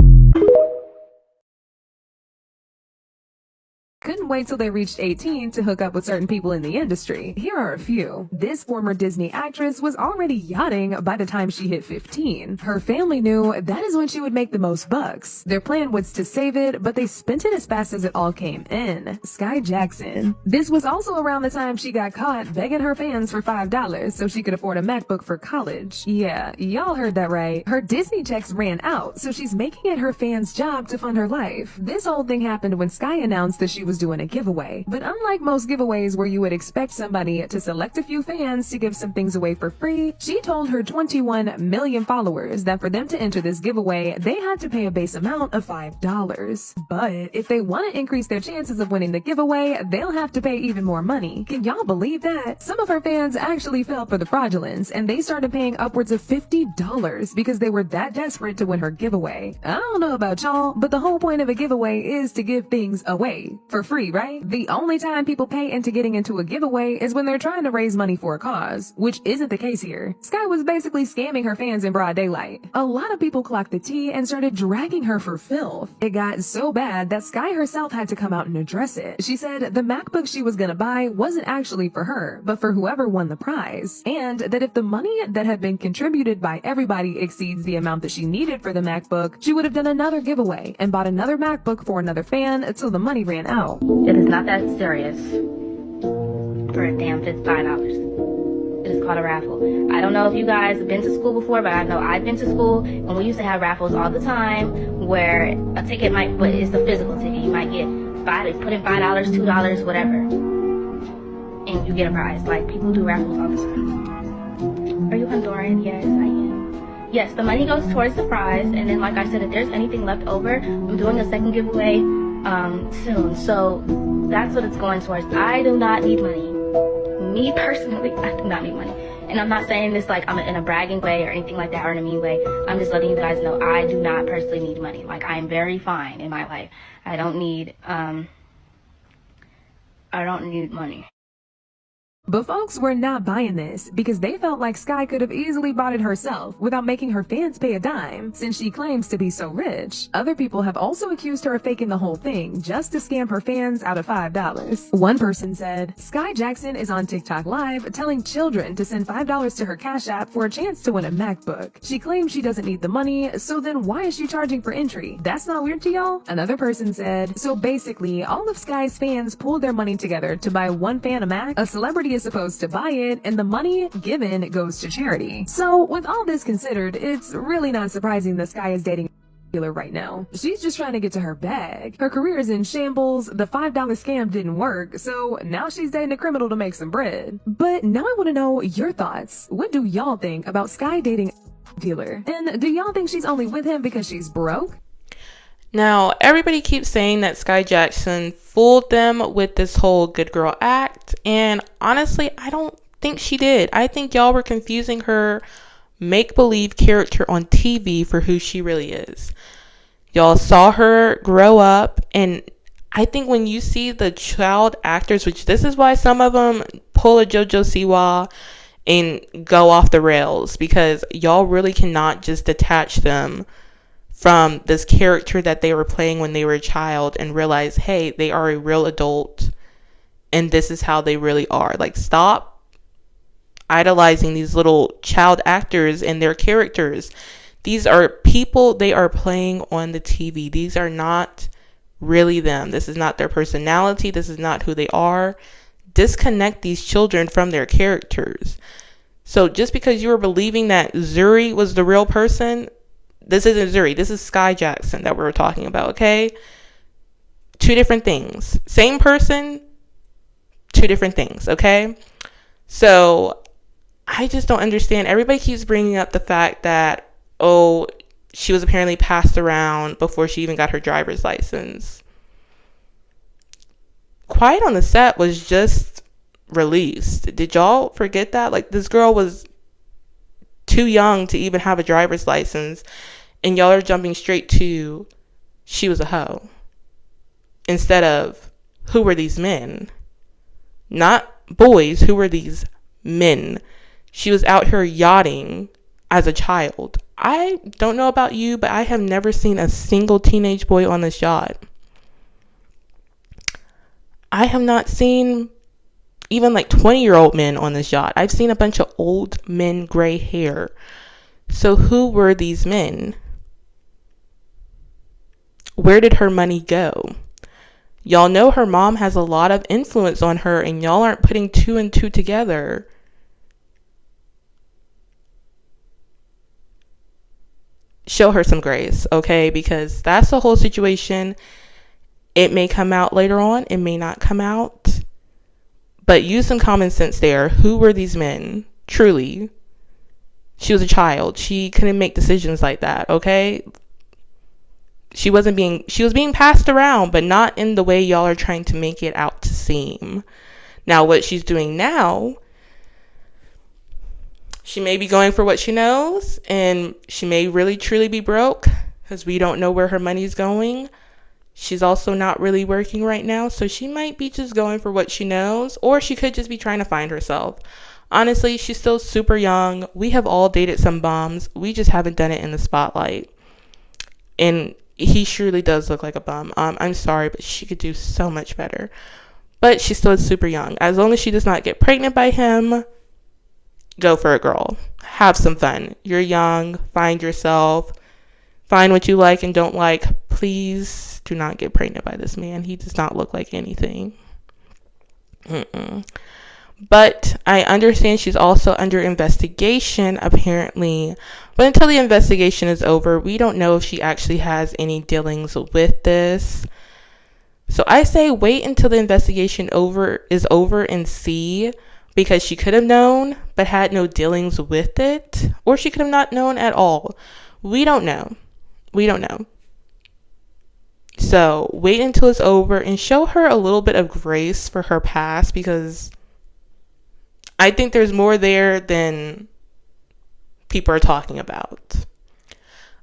with certain people in the industry. Here are a few. This former Disney actress was already yachting by the time she hit 15. Her family knew that is when she would make the most bucks. Their plan was to save it, but they spent it as fast as it all came in. Skai Jackson. This was also around the time she got caught begging her fans for $5 so she could afford a MacBook for college. Yeah, y'all heard that right. Her Disney checks ran out, so she's making it her fans' job to fund her life. This whole thing happened when Skai announced that she was doing a giveaway. But unlike most giveaways where you would expect somebody to select a few fans to give some things away for free, she told her 21 million followers that for them to enter this giveaway, they had to pay a base amount of $5. But if they want to increase their chances of winning the giveaway, they'll have to pay even more money. Can y'all believe that? Some of her fans actually fell for the fraudulence, and they started paying upwards of $50 because they were that desperate to win her giveaway. I don't know about y'all, but the whole point of a giveaway is to give things away for free, right? The only time people pay into getting into a giveaway is when they're trying to raise money for a cause, which isn't the case here. Skai was basically scamming her fans in broad daylight. A lot of people clocked the tea and started dragging her for filth. It got so bad that Skai herself had to come out and address it. She said the MacBook she was gonna buy wasn't actually for her, but for whoever won the prize, and that if the money that had been contributed by everybody exceeds the amount that she needed for the MacBook, she would have done another giveaway and bought another MacBook for another fan until the money ran out. It is not that serious for a damn $5. It is called a raffle. I don't know if you guys have been to school before, but I know I've been to school, and we used to have raffles all the time where a ticket might, but it's a physical ticket. You might get put in $5, $2, whatever, and you get a prize. Like, people do raffles all the time. Are you Honduran? Yes, I am. Yes, the money goes towards the prize, and then, like I said, if there's anything left over, I'm doing a second giveaway soon. So that's what it's going towards. I do not need money. Me personally, I do not need money. And I'm not saying this like I'm in a bragging way or anything like that or in a mean way. I'm just letting you guys know I do not personally need money. Like, I am very fine in my life. I don't need money. But folks were not buying this because they felt like Skai could have easily bought it herself without making her fans pay a dime, since she claims to be so rich. Other people have also accused her of faking the whole thing just to scam her fans out of $5. One person said, Skai Jackson is on TikTok Live telling children to send $5 to her Cash App for a chance to win a MacBook. She claims she doesn't need the money, so then why is she charging for entry? That's not weird to y'all? Another person said, so basically, all of Skai's fans pooled their money together to buy one fan a Mac. A celebrity is supposed to buy it, and the money given goes to charity. So with all this considered, it's really not surprising that Skai is dating dealer right now. She's just trying to get to her bag. Her career is in shambles, the $5 scam didn't work, so now she's dating a criminal to make some bread. But now I want to know your thoughts. What do y'all think about Skai dating a dealer? And do y'all think she's only with him because she's broke? Now, everybody keeps saying that Skai Jackson fooled them with this whole good girl act, and honestly, I don't think she did. I think y'all were confusing her make-believe character on TV for who she really is. Y'all saw her grow up, and I think when you see the child actors, which this is why some of them pull a JoJo Siwa and go off the rails, because y'all really cannot just detach them from this character that they were playing when they were a child and realize, hey, they are a real adult and this is how they really are. Like, stop idolizing these little child actors and their characters. These are people they are playing on the TV. These are not really them. This is not their personality. This is not who they are. Disconnect these children from their characters. So just because you were believing that Zuri was the real person, this isn't Zuri. This is Skai Jackson that we were talking about, okay? Two different things. Same person, two different things, okay? So I just don't understand. Everybody keeps bringing up the fact that, oh, she was apparently passed around before she even got her driver's license. Quiet on the Set was just released. Did y'all forget that? Like, this girl was too young to even have a driver's license, and y'all are jumping straight to she was a hoe instead of who were these men? Not boys, who were these men? She was out here yachting as a child. I don't know about you, but I have never seen a single teenage boy on this yacht. I have not seen even like 20-year-old men on this yacht. I've seen a bunch of old men, gray hair. So who were these men? Where did her money go? Y'all know her mom has a lot of influence on her, and y'all aren't putting two and two together. Show her some grace, okay? Because that's the whole situation. It may come out later on. It may not come out. But use some common sense there. Who were these men? Truly. She was a child. She couldn't make decisions like that, okay? She was being passed around, but not in the way y'all are trying to make it out to seem. Now, what she's doing now, she may be going for what she knows, and she may really truly be broke because we don't know where her money's going. She's also not really working right now, so she might be just going for what she knows, or she could just be trying to find herself. Honestly, she's still super young. We have all dated some bums. We just haven't done it in the spotlight. And he surely does look like a bum. I'm sorry, but she could do so much better. But she's still super young. As long as she does not get pregnant by him, go for it, girl. Have some fun. You're young. Find yourself. Find what you like and don't like. Please do not get pregnant by this man. He does not look like anything. But I understand she's also under investigation, apparently. But until the investigation is over, we don't know if she actually has any dealings with this. So I say wait until the investigation is over and see, because she could have known but had no dealings with it, or she could have not known at all. We don't know. So wait until it's over and show her a little bit of grace for her past, because I think there's more there than people are talking about.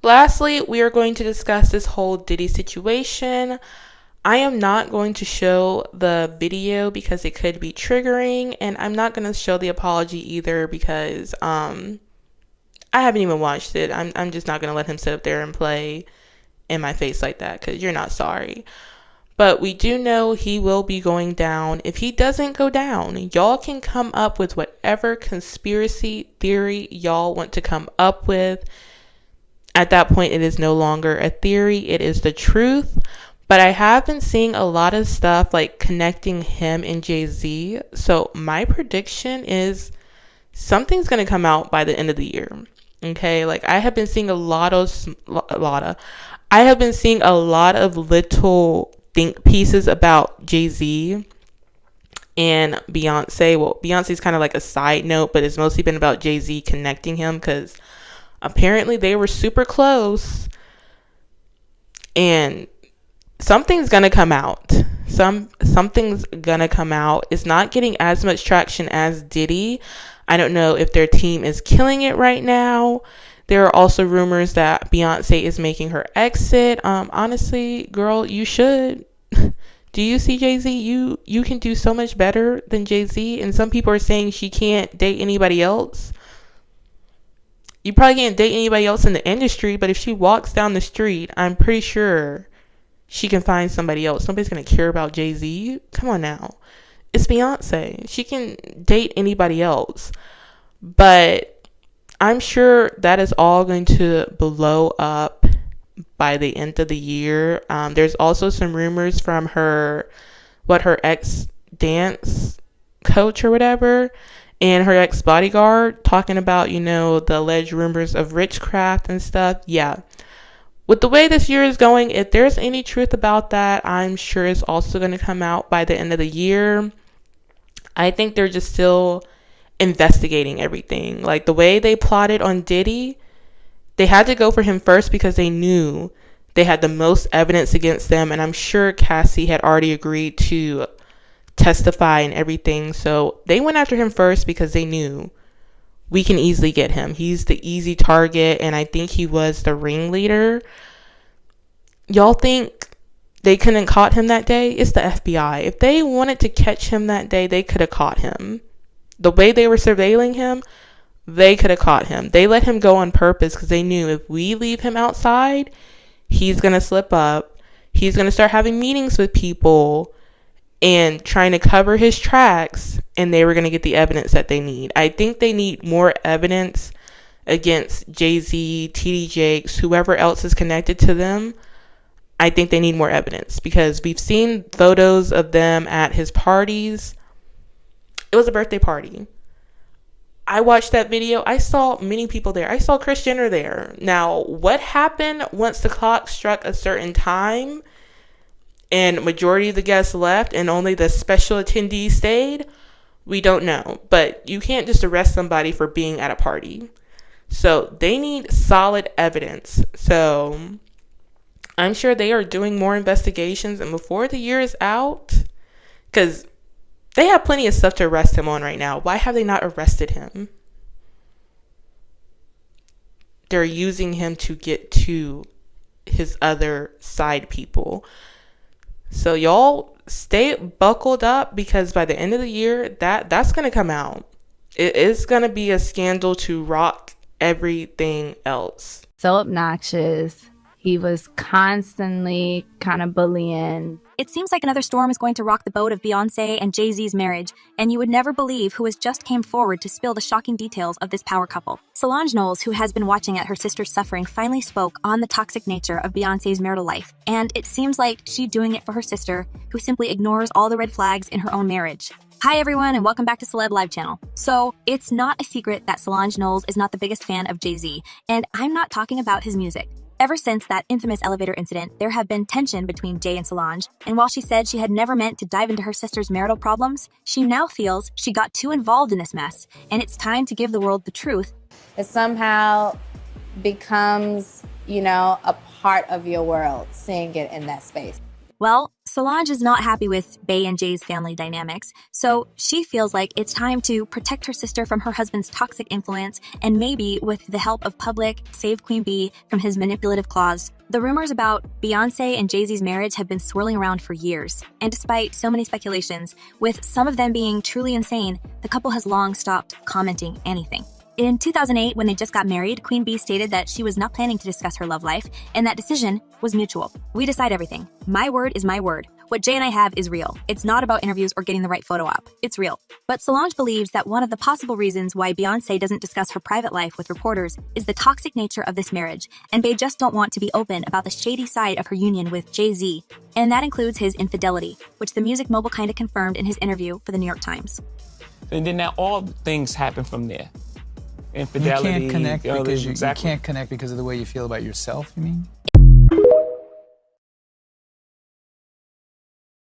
Lastly, we are going to discuss this whole Diddy situation. I am not going to show the video because it could be triggering, and I'm not going to show the apology either because I haven't even watched it. I'm just not going to let him sit up there and play in my face like that, because you're not sorry. But we do know he will be going down. If he doesn't go down, y'all can come up with whatever conspiracy theory y'all want to come up with. At that point, it is no longer a theory. It is the truth. But I have been seeing a lot of stuff like connecting him and Jay Z. So my prediction is something's going to come out by the end of the year. Okay, like I have been seeing a lot of little think pieces about Jay Z and Beyonce. Well, Beyonce's kind of like a side note, but it's mostly been about Jay Z connecting him because apparently they were super close, and something's gonna come out. Something's gonna come out. It's not getting as much traction as Diddy. I don't know if their team is killing it right now. There are also rumors that Beyonce is making her exit. Honestly, girl, you should. Do you see Jay Z? You can do so much better than Jay Z. And some people are saying she can't date anybody else. You probably can't date anybody else in the industry, but if she walks down the street, I'm pretty sure she can find somebody else. Nobody's going to care about Jay Z. Come on now. It's Beyonce. She can date anybody else. But I'm sure that is all going to blow up by the end of the year. There's also some rumors from her ex dance coach or whatever, and her ex bodyguard talking about, the alleged rumors of witchcraft and stuff. Yeah. With the way this year is going, if there's any truth about that, I'm sure it's also going to come out by the end of the year. I think they're just still investigating everything. Like the way they plotted on Diddy, they had to go for him first because they knew they had the most evidence against them, and I'm sure Cassie had already agreed to testify and everything. So they went after him first because they knew we can easily get him. He's the easy target, and I think he was the ringleader. Y'all think they couldn't caught him that day? It's the FBI. If they wanted to catch him that day, they could have caught him. The way they were surveilling him, they could have caught him. They let him go on purpose because they knew if we leave him outside, he's going to slip up. He's going to start having meetings with people and trying to cover his tracks, and they were going to get the evidence that they need. I think they need more evidence against Jay Z, TD Jakes, whoever else is connected to them. I think they need more evidence because we've seen photos of them at his parties. It was a birthday party. I watched that video. I saw many people there. I saw Kris Jenner there. Now, what happened once the clock struck a certain time and majority of the guests left and only the special attendees stayed, we don't know. But you can't just arrest somebody for being at a party. So they need solid evidence. So I'm sure they are doing more investigations, and before the year is out, because they have plenty of stuff to arrest him on right now. Why have they not arrested him? They're using him to get to his other side people. So y'all stay buckled up, because by the end of the year, that's going to come out. It is going to be a scandal to rock everything else. So obnoxious. He was constantly kind of bullying. It seems like another storm is going to rock the boat of Beyoncé and Jay Z's marriage, and you would never believe who has just came forward to spill the shocking details of this power couple. Solange Knowles, who has been watching at her sister's suffering, finally spoke on the toxic nature of Beyoncé's marital life, and it seems like she's doing it for her sister, who simply ignores all the red flags in her own marriage. Hi everyone, and welcome back to Celeb Live Channel. So, it's not a secret that Solange Knowles is not the biggest fan of Jay Z, and I'm not talking about his music. Ever since that infamous elevator incident, there have been tension between Jay and Solange, and while she said she had never meant to dive into her sister's marital problems, she now feels she got too involved in this mess, and it's time to give the world the truth. It somehow becomes, a part of your world, seeing it in that space. Well, Solange is not happy with Bey and Jay's family dynamics, so she feels like it's time to protect her sister from her husband's toxic influence and maybe, with the help of public, save Queen Bee from his manipulative claws. The rumors about Beyoncé and Jay Z's marriage have been swirling around for years, and despite so many speculations, with some of them being truly insane, the couple has long stopped commenting anything. In 2008, when they just got married, Queen Bee stated that she was not planning to discuss her love life, and that decision was mutual. We decide everything. My word is my word. What Jay and I have is real. It's not about interviews or getting the right photo op. It's real. But Solange believes that one of the possible reasons why Beyoncé doesn't discuss her private life with reporters is the toxic nature of this marriage, and Bey just don't want to be open about the shady side of her union with Jay Z, and that includes his infidelity, which the music mogul kind of confirmed in his interview for the New York Times. And then now all things happen from there. Infidelity. You can't connect because you can't connect because of the way you feel about yourself, you mean?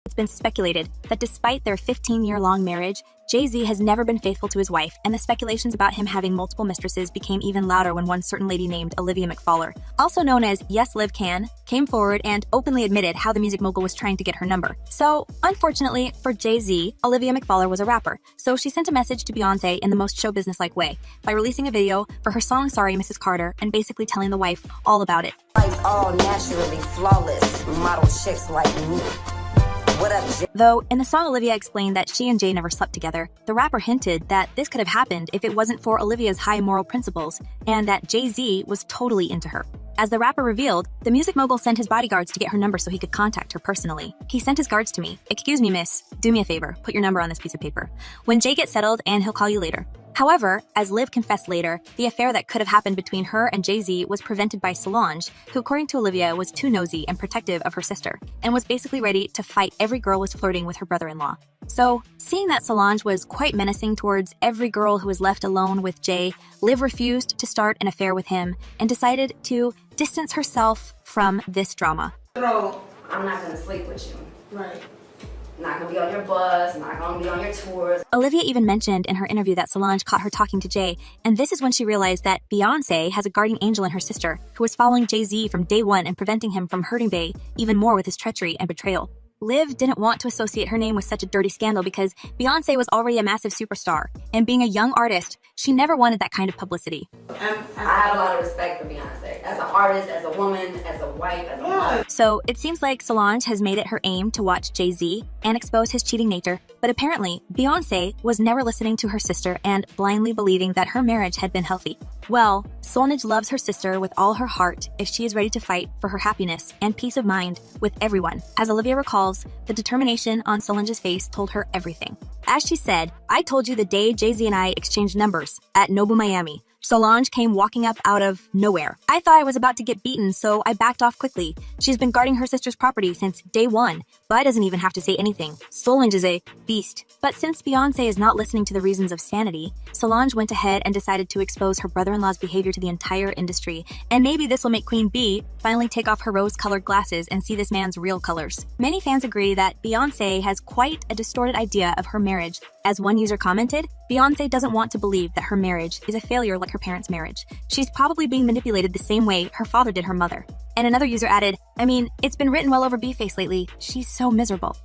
It's been speculated that despite their 15-year-long marriage, Jay Z has never been faithful to his wife, and the speculations about him having multiple mistresses became even louder when one certain lady named Olivia McFaller, also known as Yes Liv Can, came forward and openly admitted how the music mogul was trying to get her number. So, unfortunately for Jay Z, Olivia McFaller was a rapper, so she sent a message to Beyoncé in the most show business-like way by releasing a video for her song Sorry Mrs. Carter and basically telling the wife all about it. All naturally flawless model chicks like me. What up, Though, in the song, Olivia explained that she and Jay never slept together, the rapper hinted that this could have happened if it wasn't for Olivia's high moral principles, and that Jay Z was totally into her. As the rapper revealed, the music mogul sent his bodyguards to get her number so he could contact her personally. He sent his guards to me. "Excuse me, miss. Do me a favor. Put your number on this piece of paper. When Jay gets settled, and he'll call you later." However, as Liv confessed later, the affair that could have happened between her and Jay Z was prevented by Solange, who, according to Olivia, was too nosy and protective of her sister, and was basically ready to fight every girl who was flirting with her brother-in-law. So, seeing that Solange was quite menacing towards every girl who was left alone with Jay, Liv refused to start an affair with him and decided to distance herself from this drama. Bro, I'm not gonna sleep with you. Right. Not gonna be on your bus, not gonna be on your tours. Olivia even mentioned in her interview that Solange caught her talking to Jay, and this is when she realized that Beyoncé has a guardian angel in her sister, who was following Jay Z from day one and preventing him from hurting Bey even more with his treachery and betrayal. Liv didn't want to associate her name with such a dirty scandal because Beyoncé was already a massive superstar, and being a young artist, she never wanted that kind of publicity. I have a lot of respect for Beyoncé, as an artist, as a woman, as a wife, as a mother. So it seems like Solange has made it her aim to watch Jay Z and expose his cheating nature, but apparently Beyoncé was never listening to her sister and blindly believing that her marriage had been healthy. Well, Solange loves her sister with all her heart if she is ready to fight for her happiness and peace of mind with everyone. As Olivia recalls, the determination on Solange's face told her everything. As she said, "I told you the day Jay Z and I exchanged numbers at Nobu, Miami. Solange came walking up out of nowhere. I thought I was about to get beaten, so I backed off quickly. She's been guarding her sister's property since day one, but doesn't even have to say anything. Solange is a beast. But since Beyoncé is not listening to the reasons of sanity, Solange went ahead and decided to expose her brother-in-law's behavior to the entire industry. And maybe this will make Queen Bee finally take off her rose-colored glasses and see this man's real colors. Many fans agree that Beyoncé has quite a distorted idea of her marriage. As one user commented, Beyoncé doesn't want to believe that her marriage is a failure like her parents' marriage. She's probably being manipulated the same way her father did her mother. And another user added, I mean, it's been written well over B-Face lately. She's so miserable.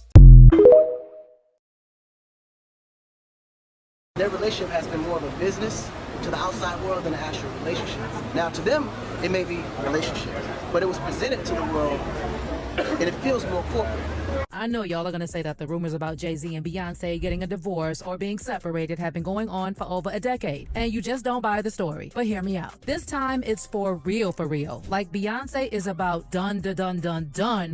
Their relationship has been more of a business to the outside world than an actual relationship. Now to them, it may be a relationship, but it was presented to the world and it feels more corporate. I know y'all are going to say that the rumors about Jay Z and Beyonce getting a divorce or being separated have been going on for over a decade, and you just don't buy the story. But hear me out. This time it's for real, for real. Like Beyonce is about done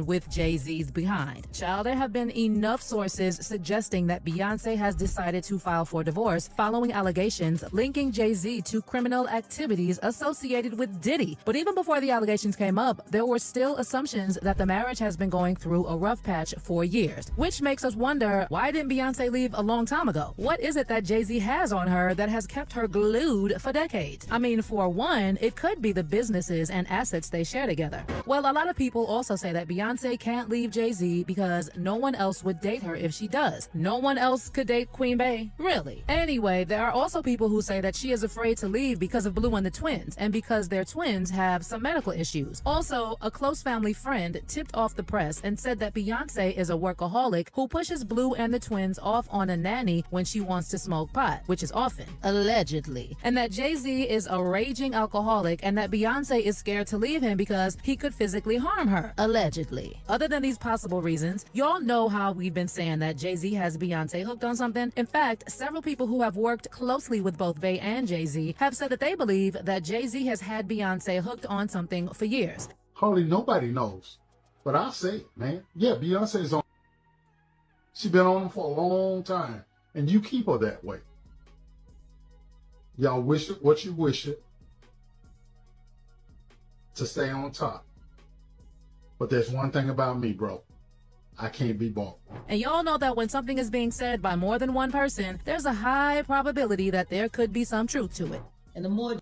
with Jay Z's behind. Child, there have been enough sources suggesting that Beyonce has decided to file for divorce following allegations linking Jay Z to criminal activities associated with Diddy. But even before the allegations came up, there were still assumptions that the marriage has been going through a rough patch for years, which makes us wonder, why didn't Beyonce leave a long time ago? What is it that Jay Z has on her that has kept her glued for decades? I mean, for one, it could be the businesses and assets they share together. Well, a lot of people also say that Beyonce can't leave Jay Z because no one else would date her if she does. No one else could date Queen Bey? Really? Anyway, there are also people who say that she is afraid to leave because of Blue and the twins, and because their twins have some medical issues. Also, a close family friend tipped off the press and said that Beyonce is a workaholic who pushes Blue and the twins off on a nanny when she wants to smoke pot, which is often, allegedly. And that Jay Z is a raging alcoholic and that Beyonce is scared to leave him because he could physically harm her, allegedly. Other than these possible reasons, y'all know how we've been saying that Jay Z has Beyonce hooked on something. In fact, several people who have worked closely with both Bey and Jay Z have said that they believe that Jay Z has had Beyonce hooked on something for years. Hardly nobody knows. But I'll say it, man. Yeah, Beyonce's on. She's been on for a long time. And you keep her that way. Y'all wish it what you wish it to stay on top. But there's one thing about me, bro. I can't be bought. And y'all know that when something is being said by more than one person, there's a high probability that there could be some truth to it. And the more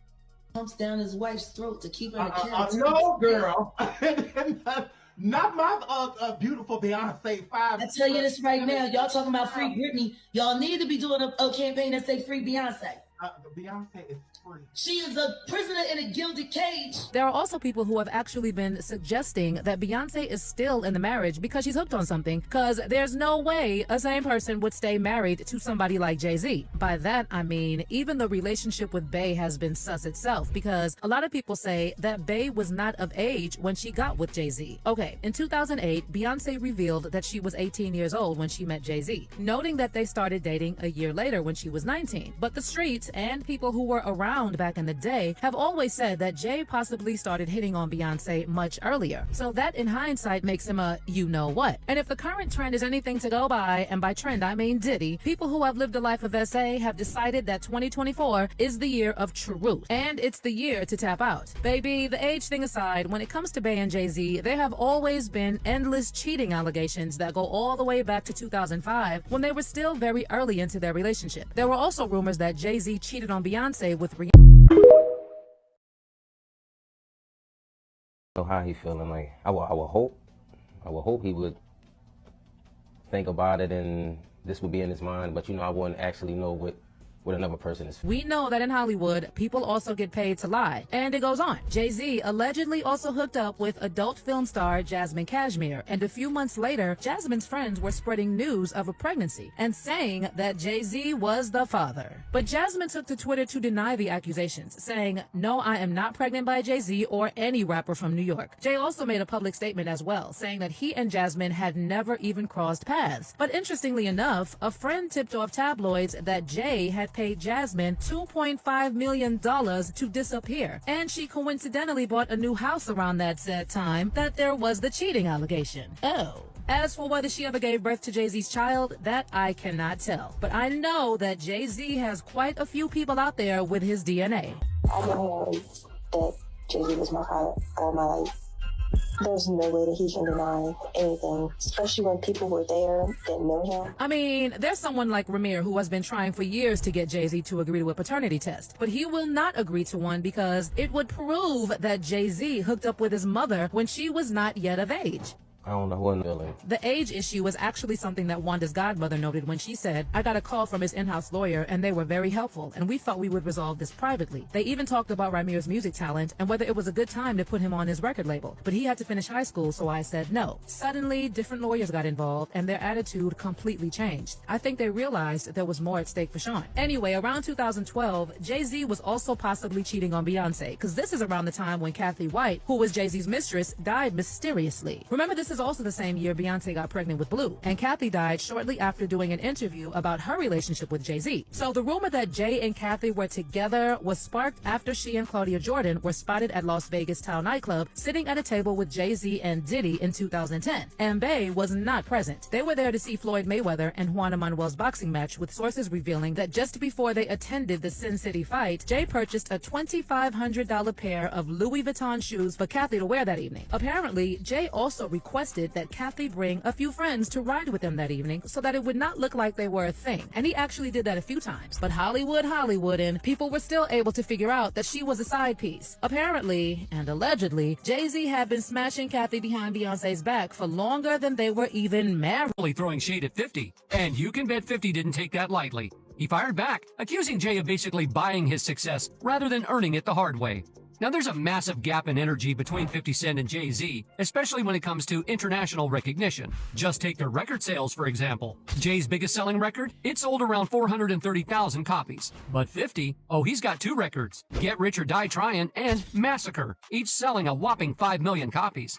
pumps down his wife's throat to keep her in the character. No, girl. Not my beautiful Beyonce 5. I tell you this right now, y'all talking about free Britney. Y'all need to be doing a campaign that say free Beyonce. Beyonce is free. She is a prisoner in a gilded cage. There are also people who have actually been suggesting that Beyonce is still in the marriage because she's hooked on something, because there's no way a same person would stay married to somebody like Jay Z. By that, I mean, even the relationship with Bey has been sus itself, because a lot of people say that Bey was not of age when she got with Jay Z. Okay, in 2008, Beyonce revealed that she was 18 years old when she met Jay Z, noting that they started dating a year later when she was 19. But the streets and people who were around back in the day have always said that Jay possibly started hitting on Beyonce much earlier. So that in hindsight makes him a you-know-what. And if the current trend is anything to go by, and by trend I mean Diddy, people who have lived a life of SA have decided that 2024 is the year of truth. And it's the year to tap out. Baby, the age thing aside, when it comes to Bey and Jay Z, there have always been endless cheating allegations that go all the way back to 2005 when they were still very early into their relationship. There were also rumors that Jay Z cheated on Beyonce with Rihanna. Know how he feeling. Like I would hope he would think about it and this would be in his mind, but I wouldn't actually know what another person is. We know that in Hollywood, people also get paid to lie. And it goes on. Jay Z allegedly also hooked up with adult film star Jasmine Cashmere. And a few months later, Jasmine's friends were spreading news of a pregnancy and saying that Jay Z was the father. But Jasmine took to Twitter to deny the accusations, saying, "No, I am not pregnant by Jay Z or any rapper from New York." Jay also made a public statement as well, saying that he and Jasmine had never even crossed paths. But interestingly enough, a friend tipped off tabloids that Jay had paid Jasmine $2.5 million to disappear, and she coincidentally bought a new house around that said time that there was the cheating allegation. Oh. As for whether she ever gave birth to Jay-Z's child, that I cannot tell. But I know that Jay-Z has quite a few people out there with his DNA. I've been hearing that Jay Z was my father all my life. There's no way that he can deny anything, especially when people were there that know him. I mean, there's someone like Ramir who has been trying for years to get Jay Z to agree to a paternity test, but he will not agree to one because it would prove that Jay Z hooked up with his mother when she was not yet of age. I don't know what feeling. The age issue was actually something that Wanda's godmother noted when she said, "I got a call from his in-house lawyer and they were very helpful and we thought we would resolve this privately." They even talked about Ramir's music talent and whether it was a good time to put him on his record label, but he had to finish high school, so I said no. Suddenly, different lawyers got involved and their attitude completely changed. I think they realized there was more at stake for Sean. Anyway, around 2012, Jay-Z was also possibly cheating on Beyonce, because this is around the time when Kathy White, who was Jay-Z's mistress, died mysteriously. Remember, this is also the same year Beyonce got pregnant with Blue, and Kathy died shortly after doing an interview about her relationship with Jay-Z. So the rumor that Jay and Kathy were together was sparked after she and Claudia Jordan were spotted at Las Vegas Town nightclub sitting at a table with Jay-Z and Diddy in 2010. And Bey was not present. They were there to see Floyd Mayweather and Juan Manuel's boxing match, with sources revealing that just before they attended the Sin City fight, Jay purchased a $2,500 pair of Louis Vuitton shoes for Kathy to wear that evening. Apparently, Jay also requested that Kathy bring a few friends to ride with them that evening so that it would not look like they were a thing. And he actually did that a few times. But Hollywood, and people were still able to figure out that she was a side piece. Apparently, and allegedly, Jay-Z had been smashing Kathy behind Beyonce's back for longer than they were even married. Throwing shade at 50. And you can bet 50 didn't take that lightly. He fired back, accusing Jay of basically buying his success rather than earning it the hard way. Now, there's a massive gap in energy between 50 Cent and Jay-Z, especially when it comes to international recognition. Just take their record sales, for example. Jay's biggest selling record? It sold around 430,000 copies. But 50, he's got two records, Get Rich or Die Tryin' and Massacre, each selling a whopping 5 million copies.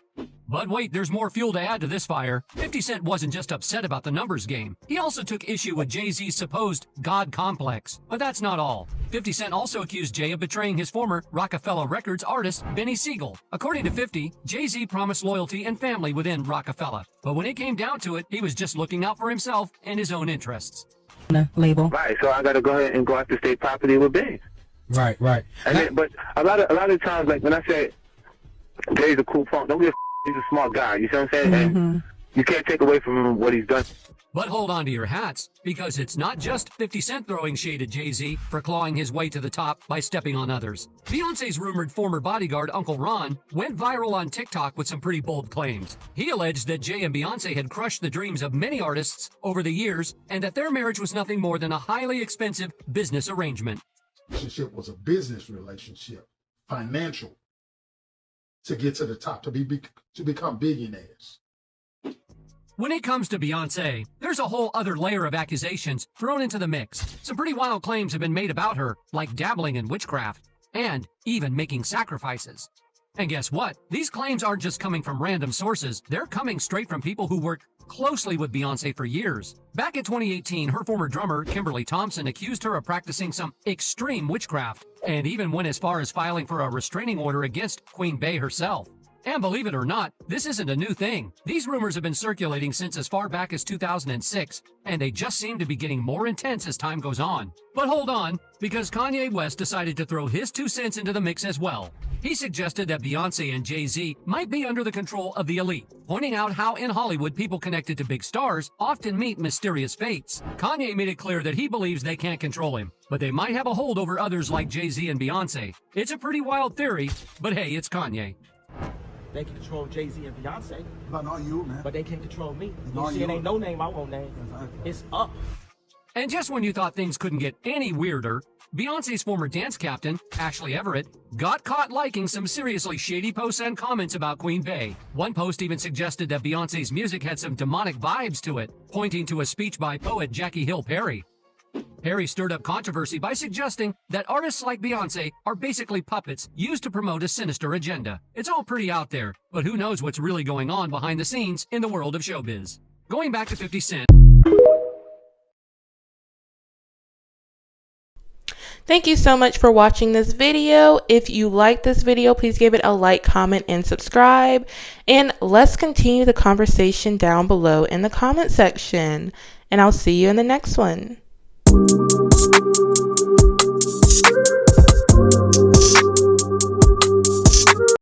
But wait, there's more fuel to add to this fire. 50 Cent wasn't just upset about the numbers game. He also took issue with Jay-Z's supposed God complex. But that's not all. 50 Cent also accused Jay of betraying his former Rockefeller Records artist, Benny Siegel. According to 50, Jay-Z promised loyalty and family within Rockefeller. But when it came down to it, he was just looking out for himself and his own interests. Label. Right, so I got to go ahead and go after state property with Benny. Right. And then, but a lot of times, like when I say Jay's a cool punk, don't give a he's a smart guy, you see what I'm saying? And you can't take away from him what he's done. But hold on to your hats, because it's not just 50 Cent throwing shade at Jay-Z for clawing his way to the top by stepping on others. Beyonce's rumored former bodyguard, Uncle Ron, went viral on TikTok with some pretty bold claims. He alleged that Jay and Beyonce had crushed the dreams of many artists over the years, and that their marriage was nothing more than a highly expensive business arrangement. Relationship was a business relationship, financial, to get to the top, to become billionaires. When it comes to Beyonce, there's a whole other layer of accusations thrown into the mix. Some pretty wild claims have been made about her, like dabbling in witchcraft, and even making sacrifices. And guess what? These claims aren't just coming from random sources, they're coming straight from people who worked closely with Beyonce for years. Back in 2018, her former drummer, Kimberly Thompson, accused her of practicing some extreme witchcraft, and even went as far as filing for a restraining order against Queen Bey herself. And believe it or not, this isn't a new thing. These rumors have been circulating since as far back as 2006, and they just seem to be getting more intense as time goes on. But hold on, because Kanye West decided to throw his 2 cents into the mix as well. He suggested that Beyonce and Jay Z might be under the control of the elite, pointing out how in Hollywood people connected to big stars often meet mysterious fates. Kanye made it clear that he believes they can't control him, but they might have a hold over others like Jay Z and Beyonce. It's a pretty wild theory, but hey, it's Kanye. They can control Jay Z and Beyonce. But not you, man. But they can control me. Not You see, it ain't no name I won't name. Exactly. It's up. And just when you thought things couldn't get any weirder, Beyonce's former dance captain, Ashley Everett, got caught liking some seriously shady posts and comments about Queen Bey. One post even suggested that Beyonce's music had some demonic vibes to it, pointing to a speech by poet Jackie Hill Perry. Perry stirred up controversy by suggesting that artists like Beyonce are basically puppets used to promote a sinister agenda. It's all pretty out there, but who knows what's really going on behind the scenes in the world of showbiz. Going back to 50 Cent. Thank you so much for watching this video. If you like this video, please give it a like, comment, and subscribe. And let's continue the conversation down below in the comment section. And I'll see you in the next one.